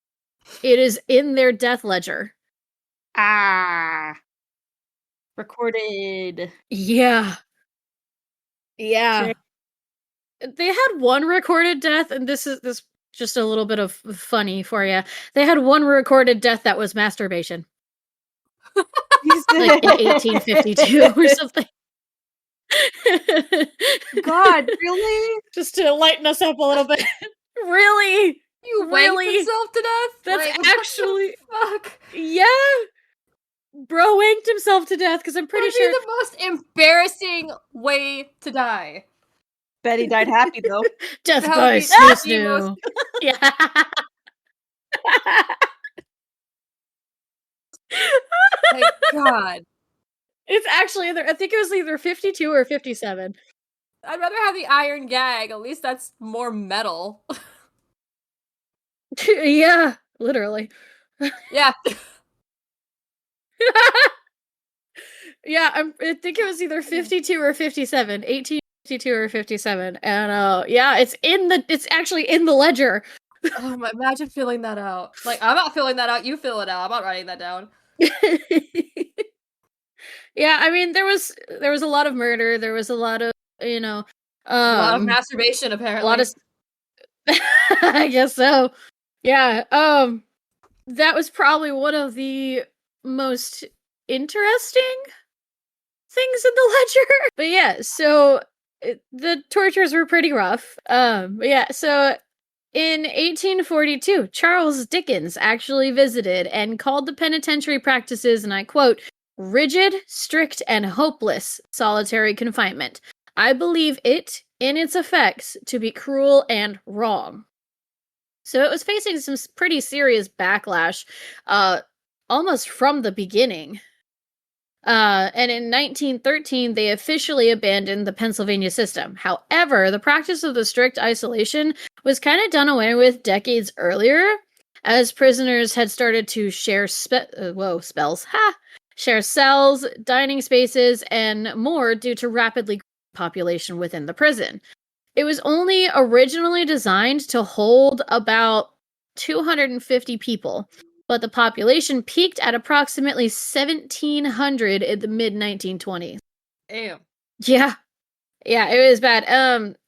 [SPEAKER 1] It is in their death ledger.
[SPEAKER 2] Recorded.
[SPEAKER 1] Yeah. Yeah.
[SPEAKER 2] Shit.
[SPEAKER 1] They had one recorded death, and this just a little bit of funny for you. They had one recorded death that was masturbation. Like in 1852 or something.
[SPEAKER 2] God, really?
[SPEAKER 1] Just to lighten us up a little bit. Really?
[SPEAKER 3] You
[SPEAKER 1] Really?
[SPEAKER 3] wanked himself to death?
[SPEAKER 1] That's
[SPEAKER 3] Like, what
[SPEAKER 1] actually...
[SPEAKER 3] the fuck?
[SPEAKER 1] Yeah. Bro wanked himself to death because I'm pretty
[SPEAKER 3] That'd be
[SPEAKER 1] sure...
[SPEAKER 3] the most embarrassing way to die.
[SPEAKER 2] Betty died happy though.
[SPEAKER 1] Death
[SPEAKER 3] That would
[SPEAKER 1] by
[SPEAKER 3] be
[SPEAKER 1] snoo
[SPEAKER 3] the most-
[SPEAKER 1] snoo. Yeah.
[SPEAKER 3] Like, God.
[SPEAKER 1] It's actually either... I think it was either 52 or 57.
[SPEAKER 3] I'd rather have the iron gag. At least that's more metal.
[SPEAKER 1] Yeah, literally.
[SPEAKER 3] Yeah.
[SPEAKER 1] Yeah, I think it was either 52 or 57. 1852 or 57. And yeah, it's actually in the ledger.
[SPEAKER 3] Oh my, imagine filling that out. Like, I'm not filling that out, you fill it out. I'm not writing that down.
[SPEAKER 1] Yeah, I mean there was a lot of murder, there was a lot of,
[SPEAKER 3] A lot of masturbation, apparently.
[SPEAKER 1] a lot of I guess so. Yeah, that was probably one of the most interesting things in the ledger. But yeah, so the tortures were pretty rough. But yeah, so in 1842, Charles Dickens actually visited and called the penitentiary practices, and I quote, rigid, strict, and hopeless solitary confinement. I believe it, in its effects, to be cruel and wrong. So it was facing some pretty serious backlash, almost from the beginning. And in 1913, they officially abandoned the Pennsylvania system. However, the practice of the strict isolation was kind of done away with decades earlier, as prisoners had started to share share cells, dining spaces, and more due to rapidly growing population within the prison. It was only originally designed to hold about 250 people, but the population peaked at approximately 1,700 in the mid-1920s.
[SPEAKER 3] Damn.
[SPEAKER 1] Yeah. Yeah, it was bad.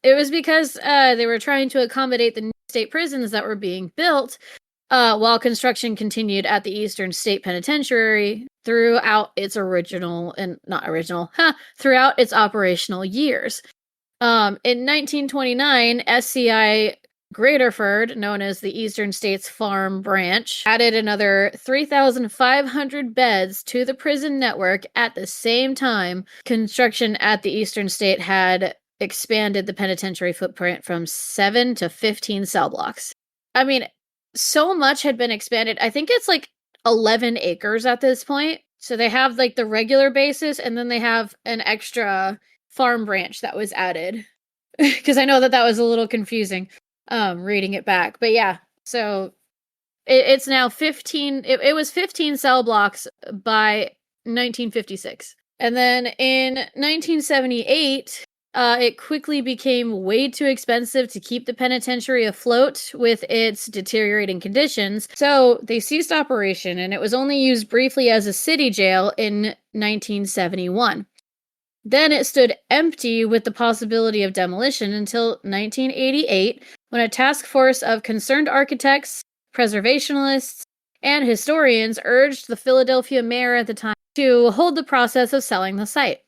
[SPEAKER 1] It was because they were trying to accommodate the new state prisons that were being built, while construction continued at the Eastern State Penitentiary throughout its throughout its operational years. In 1929, SCI Graterford, known as the Eastern States Farm Branch, added another 3,500 beds to the prison network at the same time. Construction at the Eastern State had expanded the penitentiary footprint from 7 to 15 cell blocks. I mean, so much had been expanded. I think it's like 11 acres at this point. So they have like the regular basis, and then they have an extra farm branch that was added. Because I know that was a little confusing reading it back. But yeah, so it's now 15. It was 15 cell blocks by 1956. And then in 1978, it quickly became way too expensive to keep the penitentiary afloat with its deteriorating conditions. So they ceased operation, and it was only used briefly as a city jail in 1971. Then it stood empty with the possibility of demolition until 1988, when a task force of concerned architects, preservationists, and historians urged the Philadelphia mayor at the time to hold the process of selling the site.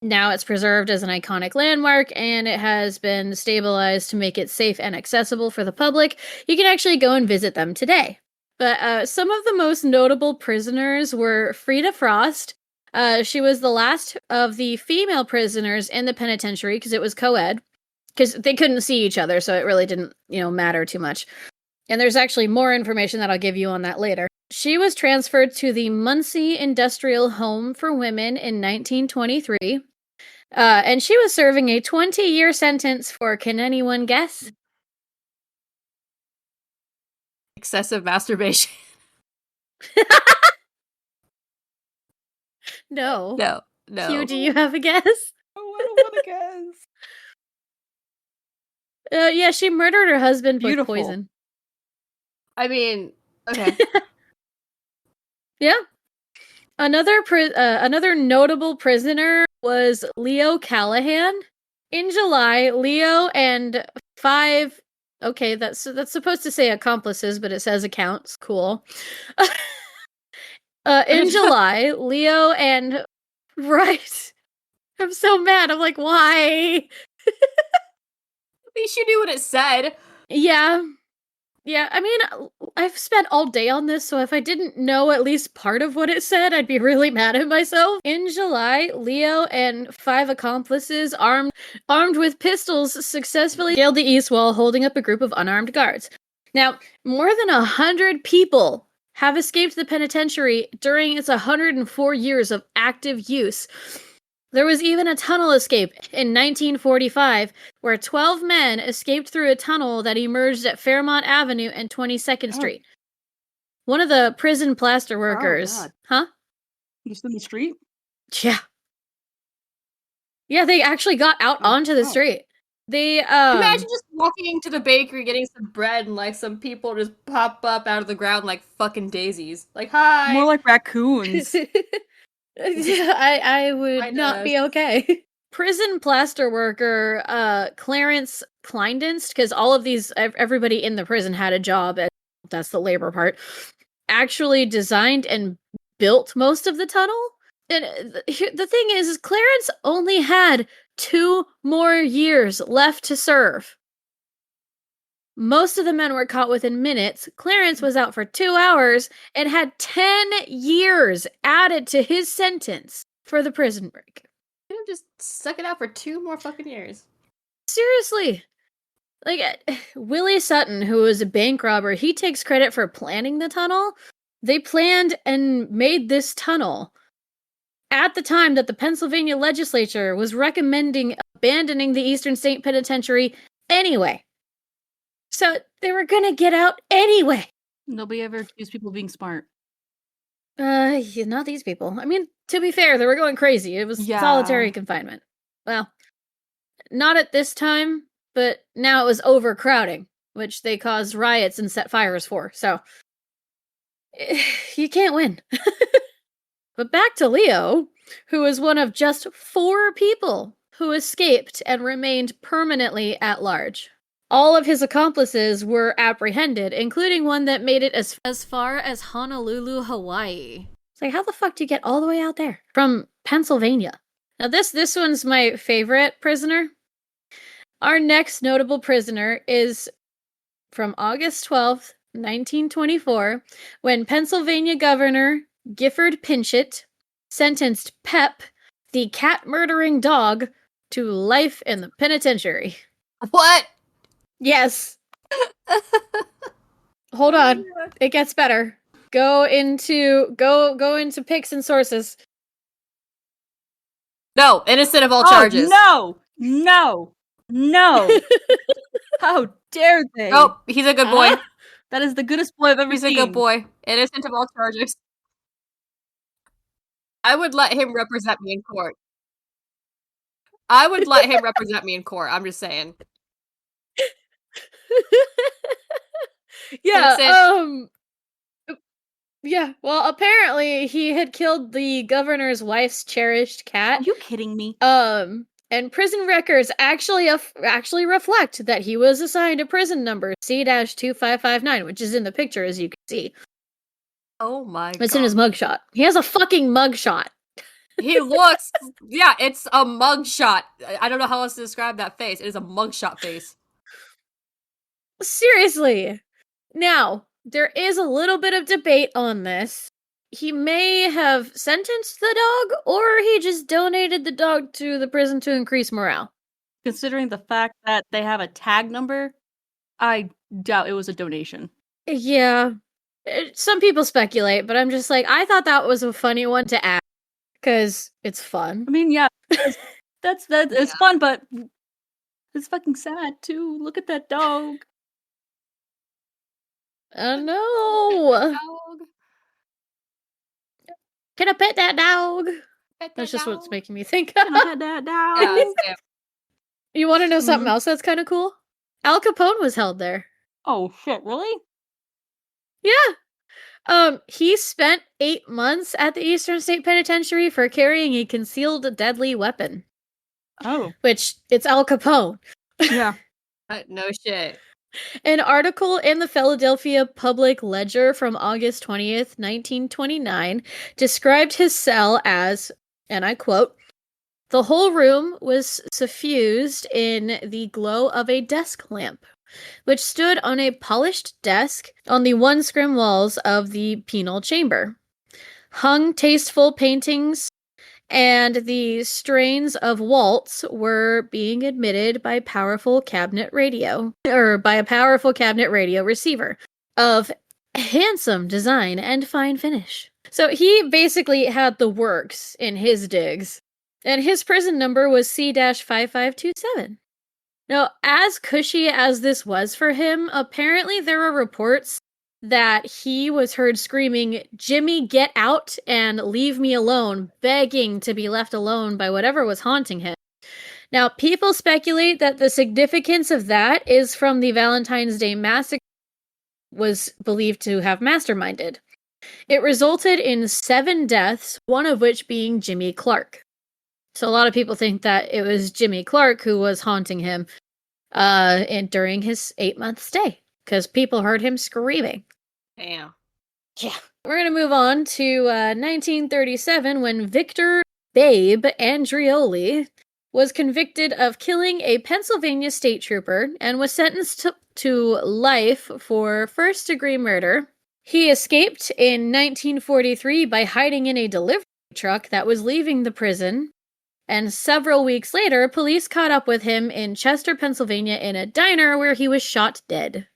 [SPEAKER 1] Now it's preserved as an iconic landmark, and it has been stabilized to make it safe and accessible for the public. You can actually go and visit them today. But some of the most notable prisoners were Frida Frost. She was the last of the female prisoners in the penitentiary because it was co-ed, because they couldn't see each other, so it really didn't, matter too much. And there's actually more information that I'll give you on that later. She was transferred to the Muncie Industrial Home for Women in 1923, and she was serving a 20-year sentence for, can anyone guess?
[SPEAKER 3] Excessive masturbation.
[SPEAKER 1] No.
[SPEAKER 3] No.
[SPEAKER 1] Hugh, do you have a guess?
[SPEAKER 2] Oh, I don't want to guess.
[SPEAKER 1] Yeah, she murdered her husband
[SPEAKER 2] Beautiful.
[SPEAKER 1] with poison.
[SPEAKER 3] I mean, okay.
[SPEAKER 1] Yeah. Another notable prisoner was Leo Callahan. In July, Leo and 5... Okay, that's supposed to say accomplices, but it says accounts. Cool. In July, Leo and... Right. I'm so mad. I'm like, why?
[SPEAKER 3] At least you knew what it said.
[SPEAKER 1] Yeah. Yeah, I mean, I've spent all day on this, so if I didn't know at least part of what it said, I'd be really mad at myself. In July, Leo and 5 accomplices, armed with pistols, successfully scaled the east wall, holding up a group of unarmed guards. Now, more than 100 people have escaped the penitentiary during its 104 years of active use. There was even a tunnel escape in 1945, where 12 men escaped through a tunnel that emerged at Fairmont Avenue and 22nd Street. One of the prison plaster workers...
[SPEAKER 2] God.
[SPEAKER 1] Huh?
[SPEAKER 2] Just in the street?
[SPEAKER 1] Yeah. Yeah, they actually got out onto the street. They,
[SPEAKER 3] Imagine just walking to the bakery, getting some bread, and, like, some people just pop up out of the ground like fucking daisies. Like, hi!
[SPEAKER 2] More like raccoons.
[SPEAKER 1] I would not be okay. Prison plaster worker Clarence Kleindienst, because all of these, everybody in the prison had a job, and that's the labor part, actually designed and built most of the tunnel. And the thing is Clarence only had 2 more years left to serve. Most of the men were caught within minutes. Clarence was out for 2 hours and had 10 years added to his sentence for the prison break.
[SPEAKER 3] You just suck it out for 2 more fucking years.
[SPEAKER 1] Seriously. Like, Willie Sutton, who was a bank robber, he takes credit for planning the tunnel. They planned and made this tunnel at the time that the Pennsylvania legislature was recommending abandoning the Eastern State Penitentiary anyway. So they were gonna get out anyway.
[SPEAKER 2] Nobody ever accused people of being smart.
[SPEAKER 1] Yeah, not these people. I mean, to be fair, they were going crazy. It was solitary confinement. Well, not at this time, but now it was overcrowding, which they caused riots and set fires for. So you can't win. But back to Leo, who was one of just 4 people who escaped and remained permanently at large. All of his accomplices were apprehended, including one that made it as far as Honolulu, Hawaii. It's like, how the fuck do you get all the way out there? From Pennsylvania. Now this one's my favorite prisoner. Our next notable prisoner is from August 12th, 1924, when Pennsylvania Governor Gifford Pinchot sentenced Pep, the cat-murdering dog, to life in the penitentiary.
[SPEAKER 3] What?
[SPEAKER 1] Yes. Hold on. It gets better. Go into picks and sources.
[SPEAKER 3] No, innocent of all
[SPEAKER 2] Oh,
[SPEAKER 3] charges.
[SPEAKER 2] no! How dare they?
[SPEAKER 3] Oh, he's a good boy.
[SPEAKER 2] That is the goodest boy I've ever
[SPEAKER 3] He's a
[SPEAKER 2] seen.
[SPEAKER 3] good boy. Innocent of all charges. I would let him represent me in court. I'm just saying.
[SPEAKER 1] Yeah,
[SPEAKER 3] Innocent.
[SPEAKER 1] yeah, well, apparently he had killed the governor's wife's cherished
[SPEAKER 2] Are
[SPEAKER 1] cat.
[SPEAKER 2] you kidding me?
[SPEAKER 1] And prison records actually reflect that he was assigned a prison number C-2559, which is in the picture, as you can see.
[SPEAKER 3] Oh my god.
[SPEAKER 1] It's in his mugshot. He has a fucking mugshot.
[SPEAKER 3] He looks, yeah, it's a mugshot. I don't know how else to describe that face. It is a mugshot face.
[SPEAKER 1] Seriously. Now, there is a little bit of debate on this. He may have sentenced the dog, or he just donated the dog to the prison to increase morale.
[SPEAKER 2] Considering the fact that they have a tag number, I doubt it was a donation.
[SPEAKER 1] Yeah. Some people speculate, but I'm just like, I thought that was a funny one to add, because it's fun.
[SPEAKER 2] I mean, yeah, it's
[SPEAKER 3] Yeah.
[SPEAKER 2] fun, but it's fucking sad too. Look at that dog.
[SPEAKER 1] Oh no!
[SPEAKER 3] Dog.
[SPEAKER 1] Can I pet that dog?
[SPEAKER 3] Pet
[SPEAKER 1] That's
[SPEAKER 3] that
[SPEAKER 1] just what's
[SPEAKER 3] dog.
[SPEAKER 1] making me think.
[SPEAKER 2] Can I pet that dog?
[SPEAKER 3] Yeah, same.
[SPEAKER 1] You want to know something
[SPEAKER 2] Mhm.
[SPEAKER 1] else that's kind of cool? Al Capone was held there.
[SPEAKER 2] Oh shit, really?
[SPEAKER 1] Yeah. He spent 8 months at the Eastern State Penitentiary for carrying a concealed deadly weapon.
[SPEAKER 2] Oh.
[SPEAKER 1] Which, it's Al Capone.
[SPEAKER 2] Yeah.
[SPEAKER 3] No shit.
[SPEAKER 1] An article in the Philadelphia Public Ledger from August 20th, 1929, described his cell as, and I quote, "The whole room was suffused in the glow of a desk lamp, which stood on a polished desk on the one scrim walls of the penal chamber. Hung tasteful paintings and the strains of waltz were being admitted by powerful cabinet radio, or by a powerful cabinet radio receiver of handsome design and fine finish." So he basically had the works in his digs, and his prison number was C-5527. Now, as cushy as this was for him, apparently there are reports that he was heard screaming, "Jimmy, get out and leave me alone," begging to be left alone by whatever was haunting him. Now, people speculate that the significance of that is from the Valentine's Day massacre was believed to have masterminded. It resulted in 7 deaths, one of which being Jimmy Clark. So a lot of people think that it was Jimmy Clark who was haunting him during his 8-month stay, because people heard him screaming.
[SPEAKER 3] Damn.
[SPEAKER 1] Yeah. We're going to move on to 1937, when Victor Babe Andrioli was convicted of killing a Pennsylvania state trooper and was sentenced to life for first-degree murder. He escaped in 1943 by hiding in a delivery truck that was leaving the prison, and several weeks later, police caught up with him in Chester, Pennsylvania in a diner where he was shot dead.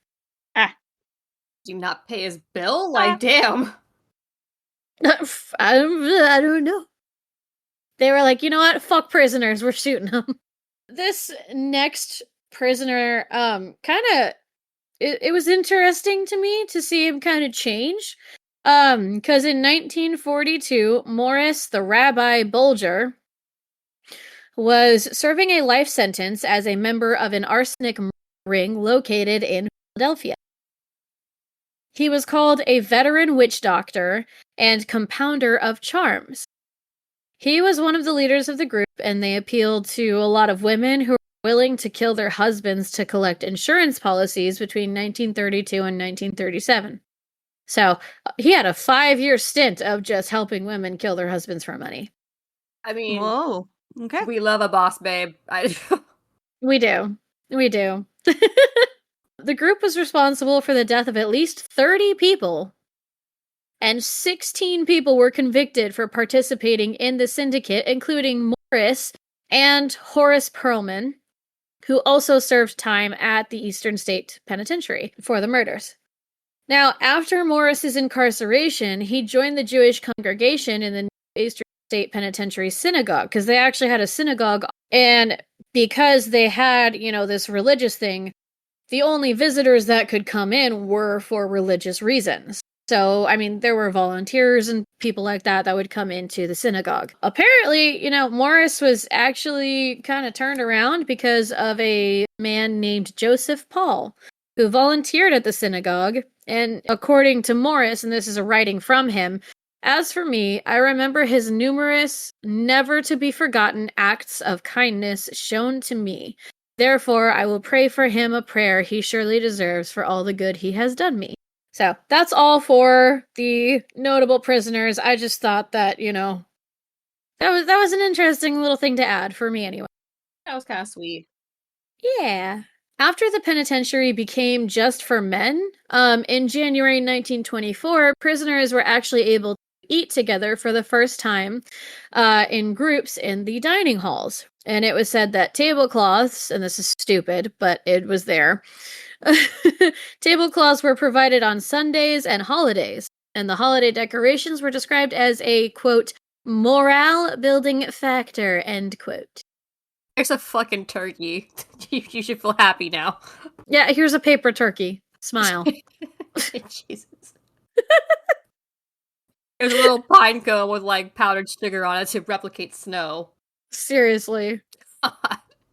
[SPEAKER 3] Do you not pay his bill? Like, damn.
[SPEAKER 1] I don't know. They were like, you know what? Fuck prisoners. We're shooting them. This next prisoner, it was interesting to me to see him kind of change. Because in 1942, Morris the Rabbi Bulger was serving a life sentence as a member of an arsenic ring located in Philadelphia. He was called a veteran witch doctor and compounder of charms. He was one of the leaders of the group, and they appealed to a lot of women who were willing to kill their husbands to collect insurance policies between 1932 and 1937. So he had a 5-year stint of just helping women kill their husbands for money.
[SPEAKER 3] I mean,
[SPEAKER 2] Whoa. Okay.
[SPEAKER 3] we love a boss babe.
[SPEAKER 1] We do. We do. The group was responsible for the death of at least 30 people, and 16 people were convicted for participating in the syndicate, including Morris and Horace Perlman, who also served time at the Eastern State Penitentiary for the murders. Now, after Morris's incarceration, he joined the Jewish congregation in the Eastern State Penitentiary synagogue, because they actually had a synagogue, and because they had, this religious thing, the only visitors that could come in were for religious reasons. So, there were volunteers and people like that would come into the synagogue. Apparently, Morris was actually kind of turned around because of a man named Joseph Paul, who volunteered at the synagogue. And according to Morris, and this is a writing from him, as for me, I remember his numerous, never to be forgotten acts of kindness shown to me. Therefore, I will pray for him a prayer he surely deserves for all the good he has done me. So, that's all for the notable prisoners. I just thought that, that was an interesting little thing to add for me anyway.
[SPEAKER 3] That was kind of sweet.
[SPEAKER 1] Yeah. After the penitentiary became just for men, in January 1924, prisoners were actually able to eat together for the first time in groups in the dining halls. And it was said that tablecloths, and this is stupid, but it was there, tablecloths were provided on Sundays and holidays, and the holiday decorations were described as a, quote, morale-building factor, end quote.
[SPEAKER 3] It's a fucking turkey. You should feel happy now.
[SPEAKER 1] Yeah, here's a paper turkey. Smile.
[SPEAKER 3] Jesus. There's a little pine cone with, powdered sugar on it to replicate snow.
[SPEAKER 1] Seriously.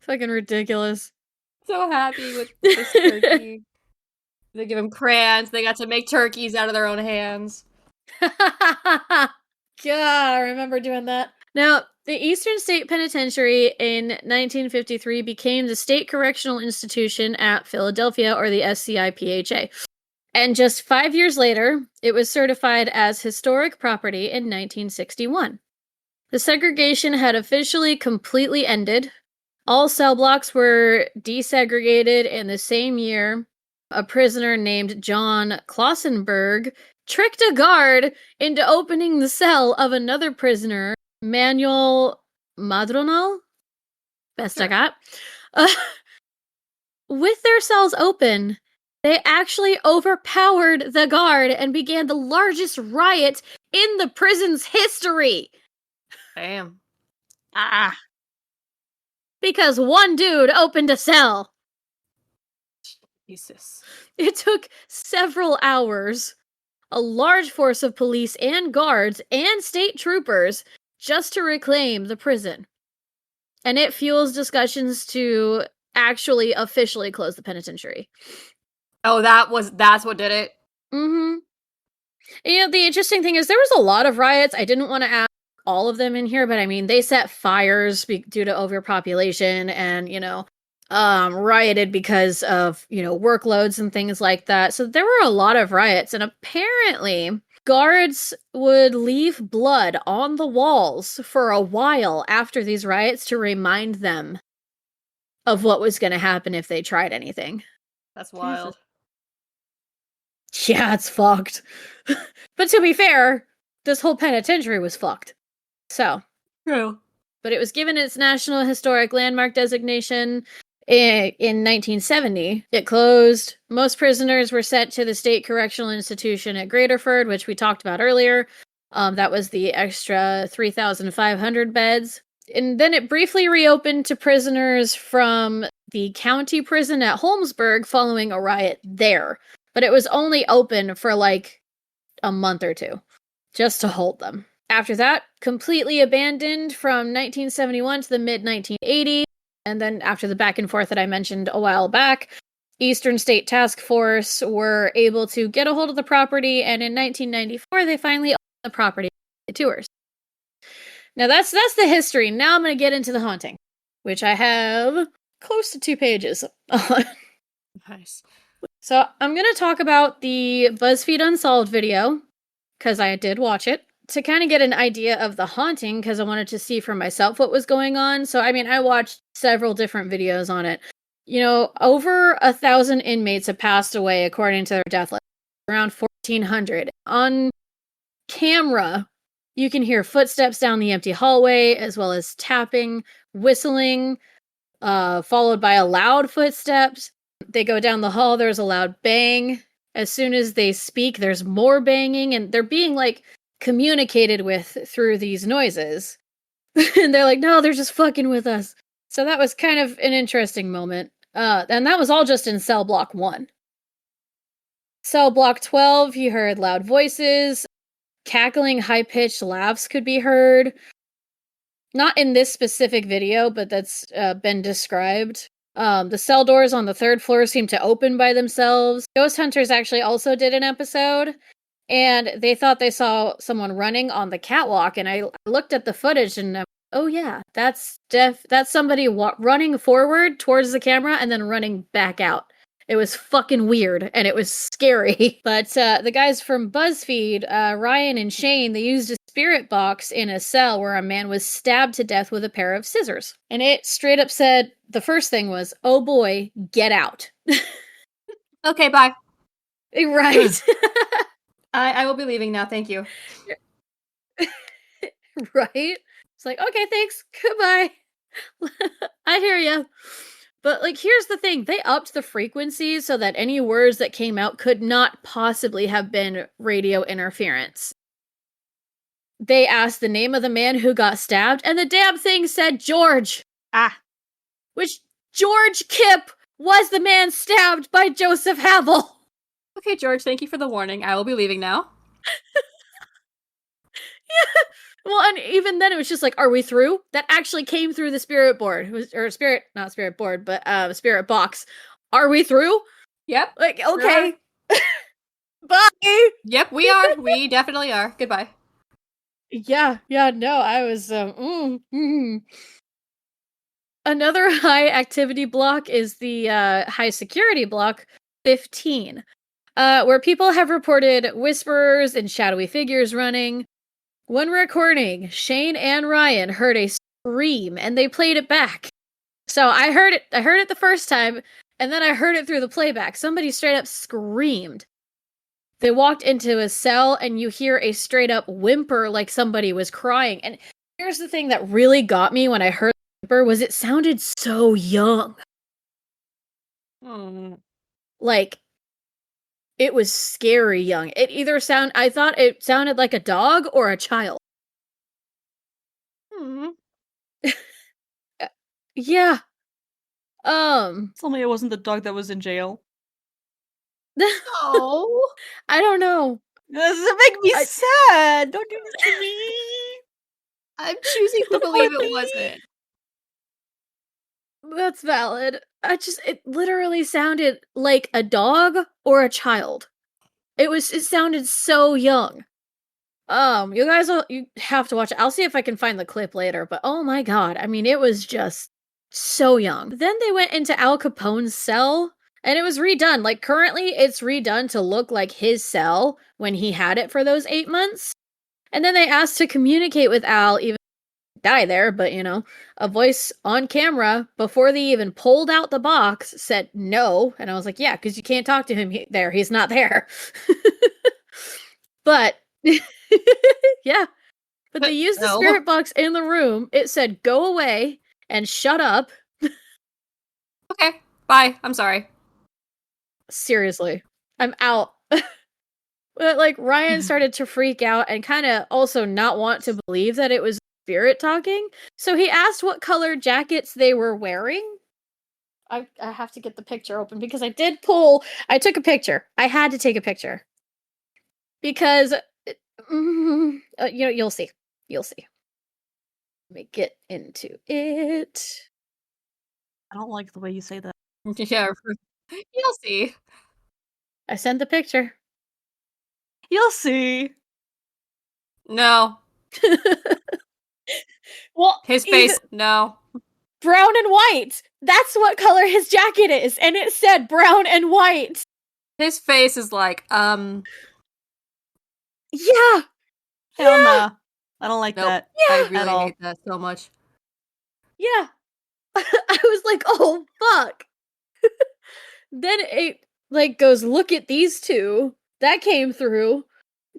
[SPEAKER 1] Fucking ridiculous.
[SPEAKER 3] So happy with this turkey. They give him crayons. They got to make turkeys out of their own hands.
[SPEAKER 1] God, I remember doing that. Now, the Eastern State Penitentiary in 1953 became the State Correctional Institution at Philadelphia, or the SCIPHA. And just 5 years later, it was certified as historic property in 1961. The segregation had officially completely ended. All cell blocks were desegregated in the same year. A prisoner named John Klausenberg tricked a guard into opening the cell of another prisoner, Manuel Madronal. Best I got. With their cells open, they actually overpowered the guard and began the largest riot in the prison's history.
[SPEAKER 3] Damn.
[SPEAKER 1] Because one dude opened a cell.
[SPEAKER 3] Jesus.
[SPEAKER 1] It took several hours, a large force of police and guards and state troopers just to reclaim the prison. And it fuels discussions to actually officially close the penitentiary.
[SPEAKER 3] Oh, that's what did it?
[SPEAKER 1] Mm-hmm. The interesting thing is there was a lot of riots. I didn't want to add all of them in here, but they set fires due to overpopulation and, rioted because of, workloads and things like that. So there were a lot of riots, and apparently guards would leave blood on the walls for a while after these riots to remind them of what was going to happen if they tried anything.
[SPEAKER 3] That's wild.
[SPEAKER 1] Yeah, it's fucked. But to be fair, this whole penitentiary was fucked. So.
[SPEAKER 3] True.
[SPEAKER 1] But it was given its National Historic Landmark designation in 1970. It closed. Most prisoners were sent to the State Correctional Institution at Graterford, which we talked about earlier. That was the extra 3,500 beds. And then it briefly reopened to prisoners from the county prison at Holmesburg following a riot there. But it was only open for a month or two, just to hold them. After that, completely abandoned from 1971 to the mid-1980s, and then after the back and forth that I mentioned a while back, Eastern State Task Force were able to get a hold of the property, and in 1994, they finally opened the property to tours. Now that's the history. Now I'm going to get into the haunting, which I have close to 2 pages on.
[SPEAKER 3] Nice.
[SPEAKER 1] So I'm going to talk about the BuzzFeed Unsolved video, because I did watch it, to kind of get an idea of the haunting, because I wanted to see for myself what was going on. So, I watched several different videos on it. Over 1,000 inmates have passed away according to their death list. Around 1,400. On camera, you can hear footsteps down the empty hallway, as well as tapping, whistling, followed by a loud footsteps. They go down the hall, there's a loud bang. As soon as they speak, there's more banging, and they're being communicated with through these noises. And they're like, no, they're just fucking with us. So that was kind of an interesting moment. And that was all just in cell block 1. Cell block 12, he heard loud voices, cackling, high-pitched laughs could be heard. Not in this specific video, but that's been described. The cell doors on the 3rd floor seem to open by themselves. Ghost Hunters actually also did an episode, and they thought they saw someone running on the catwalk, and I looked at the footage and oh yeah, that's somebody running forward towards the camera and then running back out. It was fucking weird and it was scary. But the guys from BuzzFeed, Ryan and Shane, they used a spirit box in a cell where a man was stabbed to death with a pair of scissors. And it straight up said, the first thing was, oh boy, get out.
[SPEAKER 3] Okay, bye.
[SPEAKER 1] Right.
[SPEAKER 3] I will be leaving now, thank you.
[SPEAKER 1] Right? It's like, okay, thanks, goodbye. I hear ya. But, like, here's the thing. They upped the frequencies so that any words that came out could not possibly have been radio interference. They asked the name of the man who got stabbed, and the damn thing said George. Which George Kipp was the man stabbed by Joseph Havel.
[SPEAKER 3] Okay, George, thank you for the warning. I will be leaving now.
[SPEAKER 1] Yeah. Well, and even then it was just like, are we through? That actually came through the spirit board. Or spirit, not spirit board, but spirit box. Are we through?
[SPEAKER 3] Yep.
[SPEAKER 1] Like, okay. Bye!
[SPEAKER 3] Yep, we are. We definitely are. Goodbye.
[SPEAKER 1] Yeah, no, I was, Another high activity block is the high security block 15, where people have reported whisperers and shadowy figures running. One recording, Shane and Ryan heard a scream and they played it back. So I heard it the first time, and then I heard it through the playback. Somebody straight up screamed. They walked into a cell and you hear a straight up whimper like somebody was crying. And here's the thing that really got me when I heard the whimper was it sounded so young. Like, it was scary young. I thought it sounded like a dog or a child. Yeah.
[SPEAKER 2] Tell me it wasn't the dog that was in jail.
[SPEAKER 3] No.
[SPEAKER 1] I don't know.
[SPEAKER 2] Does it make me sad? Don't do this to me.
[SPEAKER 3] I'm choosing to believe it wasn't.
[SPEAKER 1] That's valid. It literally sounded like a dog or a child. It sounded so young. You guys you have to watch it. I'll see if I can find the clip later, but oh my god, I mean, it was just so young. Then they went into Al Capone's cell, and it was redone. Like, currently, it's redone to look like his cell when he had it for those 8 months. And then they asked to communicate with Al, even die there, but you know, a voice on camera before they even pulled out the box said no, and I was like, yeah, because you can't talk to him there. He's not there. But yeah, but they used the spirit box in the room. It said go away and shut up.
[SPEAKER 3] Okay, bye. I'm sorry.
[SPEAKER 1] Seriously, I'm out. But like, Ryan started to freak out and kind of also not want to believe that it was spirit talking. So he asked what color jackets they were wearing. I have to get the picture open because I took a picture. I had to take a picture. Because, you'll see. You'll see. Let me get into it.
[SPEAKER 2] I don't like the way you say that.
[SPEAKER 3] Yeah, you'll see.
[SPEAKER 1] I sent the picture.
[SPEAKER 2] You'll see.
[SPEAKER 3] No.
[SPEAKER 1] Well,
[SPEAKER 3] his face, no.
[SPEAKER 1] Brown and white. That's what color his jacket is, and it said brown and white.
[SPEAKER 3] His face is like,
[SPEAKER 1] Yeah.
[SPEAKER 2] Hell nah. I don't like that.
[SPEAKER 3] Yeah. I
[SPEAKER 2] at
[SPEAKER 3] really
[SPEAKER 2] all.
[SPEAKER 3] hate that so much.
[SPEAKER 1] Yeah. I was like, oh, fuck. Then it, like, goes, look at these two. That came through.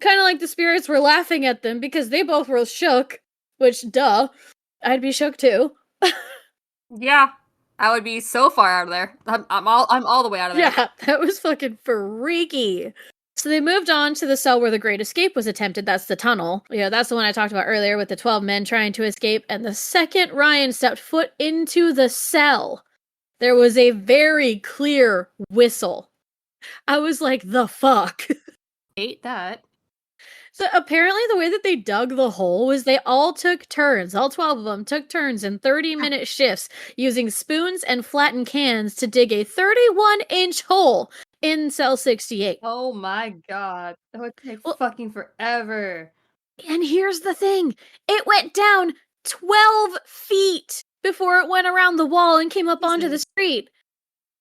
[SPEAKER 1] Kind of like the spirits were laughing at them because they both were shook. Which, duh. I'd be shook too.
[SPEAKER 3] Yeah. I would be so far out of there. I'm all the way out of there.
[SPEAKER 1] Yeah, that was fucking freaky. So they moved on to the cell where the Great Escape was attempted. That's the tunnel. Yeah, that's the one I talked about earlier with the 12 men trying to escape. And the second Ryan stepped foot into the cell, there was a very clear whistle. I was like, the fuck?
[SPEAKER 3] Hate that.
[SPEAKER 1] So apparently the way that they dug the hole was they all took turns. All 12 of them took turns in 30-minute shifts using spoons and flattened cans to dig a 31-inch hole in cell 68.
[SPEAKER 3] Oh my god. That would take
[SPEAKER 1] Well-
[SPEAKER 3] fucking forever.
[SPEAKER 1] And here's the thing. It went down 12 feet before it went around the wall and came up onto the
[SPEAKER 3] Jesus.
[SPEAKER 1] street.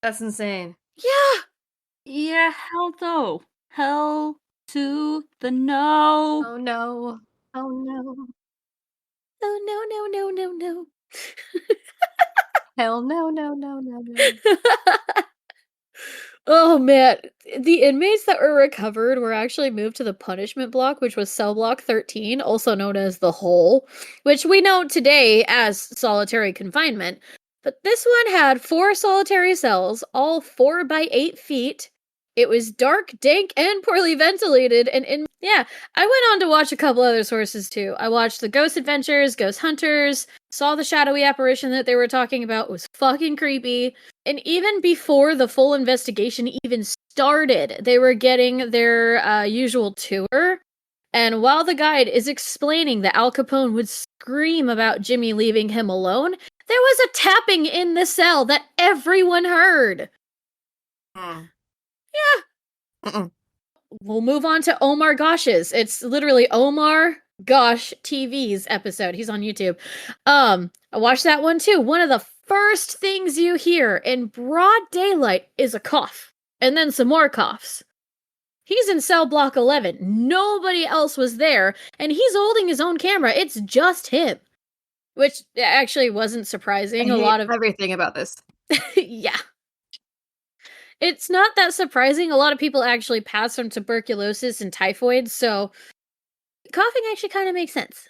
[SPEAKER 3] That's insane.
[SPEAKER 1] Yeah.
[SPEAKER 2] Yeah, hell no. Hell to the no.
[SPEAKER 3] Oh no. Oh no.
[SPEAKER 1] Oh, no, no, no, no, no.
[SPEAKER 3] Hell no, no, no, no, no.
[SPEAKER 1] Oh man, the inmates that were recovered were actually moved to the punishment block, which was cell block 13, also known as the hole, which we know today as solitary confinement. But this one had 4 solitary cells, all 4 by 8 feet. It was dark, dank, and poorly ventilated. Yeah, I went on to watch a couple other sources too. I watched the Ghost Adventures, Ghost Hunters, saw the shadowy apparition that they were talking about. It was fucking creepy. And even before the full investigation even started, they were getting their usual tour. And while the guide is explaining that Al Capone would scream about Jimmy leaving him alone, there was a tapping in the cell that everyone heard. Yeah.
[SPEAKER 3] Mm-mm.
[SPEAKER 1] We'll move on to Omar Gosh's. It's literally Omar Gosh TV's episode. He's on YouTube. I watched that one too. One of the first things you hear in broad daylight is a cough, and then some more coughs. He's in cell block 11. Nobody else was there, and he's holding his own camera. It's just him. Which actually wasn't surprising.
[SPEAKER 3] I
[SPEAKER 1] A
[SPEAKER 3] hate
[SPEAKER 1] lot of
[SPEAKER 3] everything about this.
[SPEAKER 1] yeah. It's not that surprising. A lot of people actually pass from tuberculosis and typhoid, so coughing actually kind of makes sense.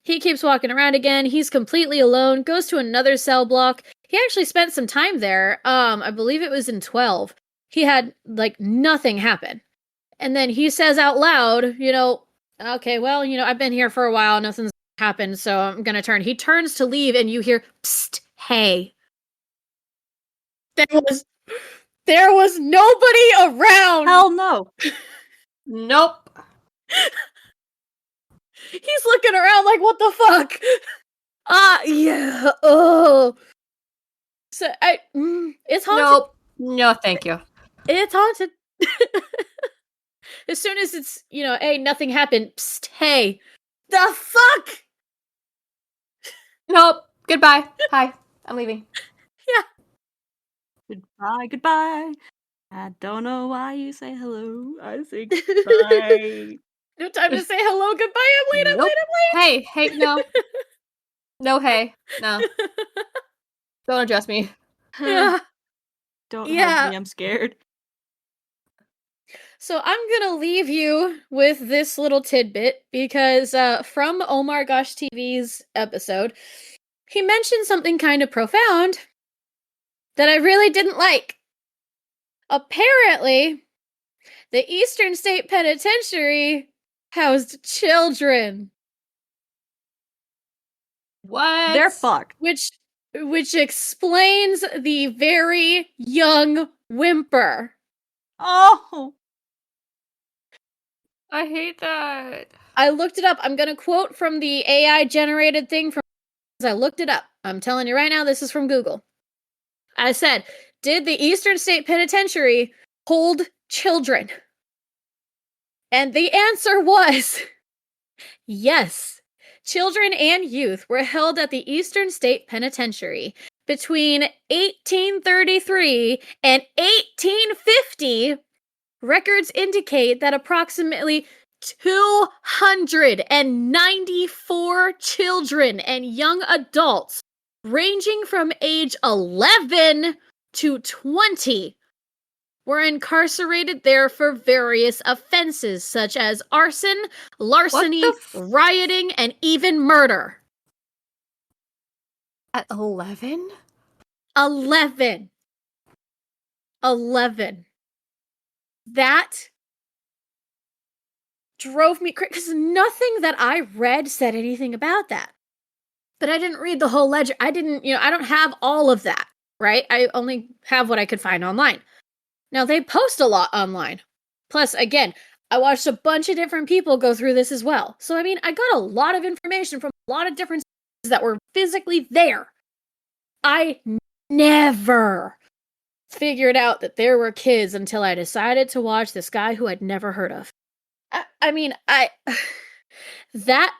[SPEAKER 1] He keeps walking around again. He's completely alone, goes to another cell block. He actually spent some time there. I believe it was in 12. He had, like, nothing happen. And then he says out loud, okay, well, I've been here for a while. Nothing's happened, so I'm gonna turn. He turns to leave, and you hear, psst, hey. There was nobody around.
[SPEAKER 2] Hell no.
[SPEAKER 3] Nope.
[SPEAKER 1] He's looking around like, what the fuck? Yeah. Oh. So it's haunted.
[SPEAKER 3] Nope. No, thank you.
[SPEAKER 1] It's haunted. As soon as it's, hey, nothing happened. Psst, hey. The fuck?
[SPEAKER 3] Nope. Goodbye. Hi. I'm leaving.
[SPEAKER 1] Yeah.
[SPEAKER 2] Goodbye. I don't know why you say hello. I say goodbye.
[SPEAKER 1] No time to say hello, goodbye. I'm late.
[SPEAKER 3] Nope. Hey, no. No, hey. No. Don't address me.
[SPEAKER 1] Yeah.
[SPEAKER 2] Don't
[SPEAKER 1] Yeah.
[SPEAKER 2] hug me, I'm scared.
[SPEAKER 1] So I'm gonna leave you with this little tidbit because from Omar Gosh TV's episode, he mentioned something kind of profound that I really didn't like. Apparently, the Eastern State Penitentiary housed children,
[SPEAKER 3] What?
[SPEAKER 2] They're fucked.
[SPEAKER 1] which explains the very young whimper.
[SPEAKER 2] Oh!
[SPEAKER 3] I hate that.
[SPEAKER 1] I looked it up. I'm gonna quote from the AI generated thing from. I looked it up. I'm telling you right now, this is from Google. I said, did the Eastern State Penitentiary hold children? And the answer was yes. Children and youth were held at the Eastern State Penitentiary between 1833 and 1850. Records indicate that approximately 294 children and young adults ranging from age 11 to 20 were incarcerated there for various offenses such as arson, larceny, rioting, and even murder.
[SPEAKER 3] At 11?
[SPEAKER 1] 11. That drove me crazy because nothing that I read said anything about that. But I didn't read the whole ledger. I didn't, I don't have all of that, right? I only have what I could find online. Now, they post a lot online. Plus, again, I watched a bunch of different people go through this as well. So, I mean, I got a lot of information from a lot of different sources that were physically there. I never figured out that there were kids until I decided to watch this guy who I'd never heard of. I mean, that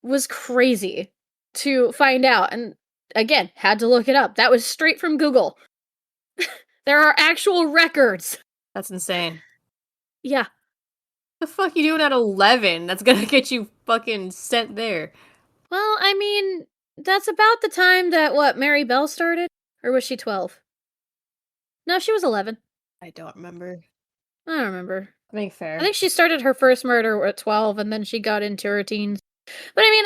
[SPEAKER 1] was crazy to find out. And again, had to look it up. That was straight from Google. There are actual records.
[SPEAKER 3] That's insane.
[SPEAKER 1] Yeah.
[SPEAKER 3] The fuck you doing at 11? That's gonna get you fucking sent there.
[SPEAKER 1] Well, I mean, that's about the time that, Mary Bell started? Or was she 12? No, she was 11.
[SPEAKER 3] I don't remember.
[SPEAKER 1] I don't remember.
[SPEAKER 3] I think fair.
[SPEAKER 1] I think she started her first murder at 12, and then she got into her teens. But I mean,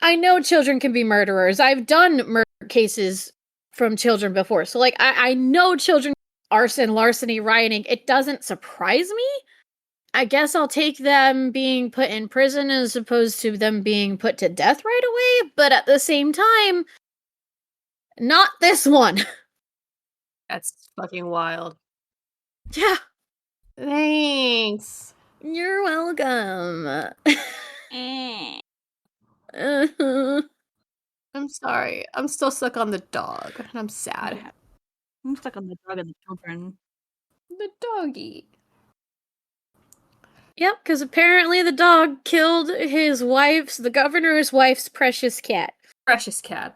[SPEAKER 1] I know children can be murderers. I've done murder cases from children before. So, like, I know children, arson, larceny, rioting. It doesn't surprise me. I guess I'll take them being put in prison as opposed to them being put to death right away. But at the same time, not this one.
[SPEAKER 3] That's fucking wild.
[SPEAKER 1] Yeah.
[SPEAKER 3] Thanks.
[SPEAKER 1] You're welcome.
[SPEAKER 3] I'm sorry. I'm still stuck on the dog. And I'm sad.
[SPEAKER 2] Yeah. I'm stuck on the dog and the children.
[SPEAKER 3] The doggy.
[SPEAKER 1] Yep, because apparently the dog killed the governor's wife's precious cat.
[SPEAKER 3] Precious cat.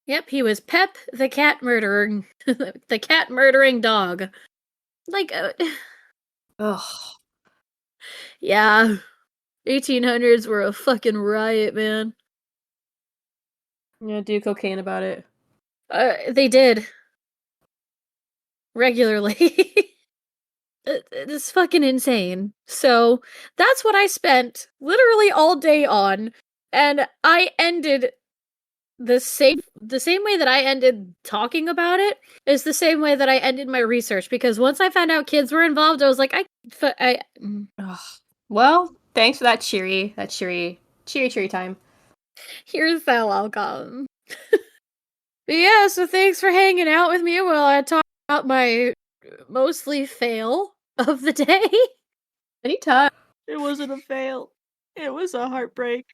[SPEAKER 1] Yep, he was Pep, the cat murdering, the cat murdering dog. Like,
[SPEAKER 3] Ugh.
[SPEAKER 1] yeah, 1800s were a fucking riot, man.
[SPEAKER 3] Yeah, do cocaine about it.
[SPEAKER 1] They did. Regularly. It's fucking insane. So, that's what I spent literally all day on, and I ended the same way that I ended talking about it is the same way that I ended my research, because once I found out kids were involved, I was like,
[SPEAKER 3] Ugh. Well, thanks for that cheery time.
[SPEAKER 1] Here's the welcome. But yeah, so thanks for hanging out with me while I talk about my mostly fail of the day.
[SPEAKER 3] Anytime.
[SPEAKER 2] It wasn't a fail. It was a heartbreak.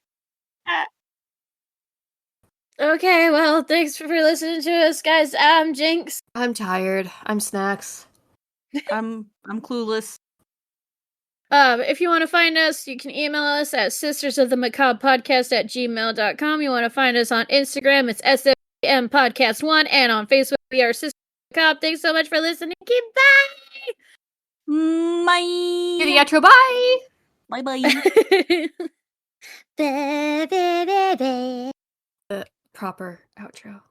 [SPEAKER 1] Okay, well, thanks for listening to us, guys. I'm Jynxxx.
[SPEAKER 3] I'm tired. I'm Snacks.
[SPEAKER 2] I'm clueless.
[SPEAKER 1] If you want to find us, you can email us at sistersofthemacabrepodcast@gmail.com. You want to find us on Instagram, it's SFM Podcast1, and on Facebook, we are Sisters of the Macabre. Thanks so much for listening.
[SPEAKER 2] Bye.
[SPEAKER 3] Hear the outro. Bye.
[SPEAKER 2] Bye bye.
[SPEAKER 1] Goodbye.
[SPEAKER 3] The proper outro.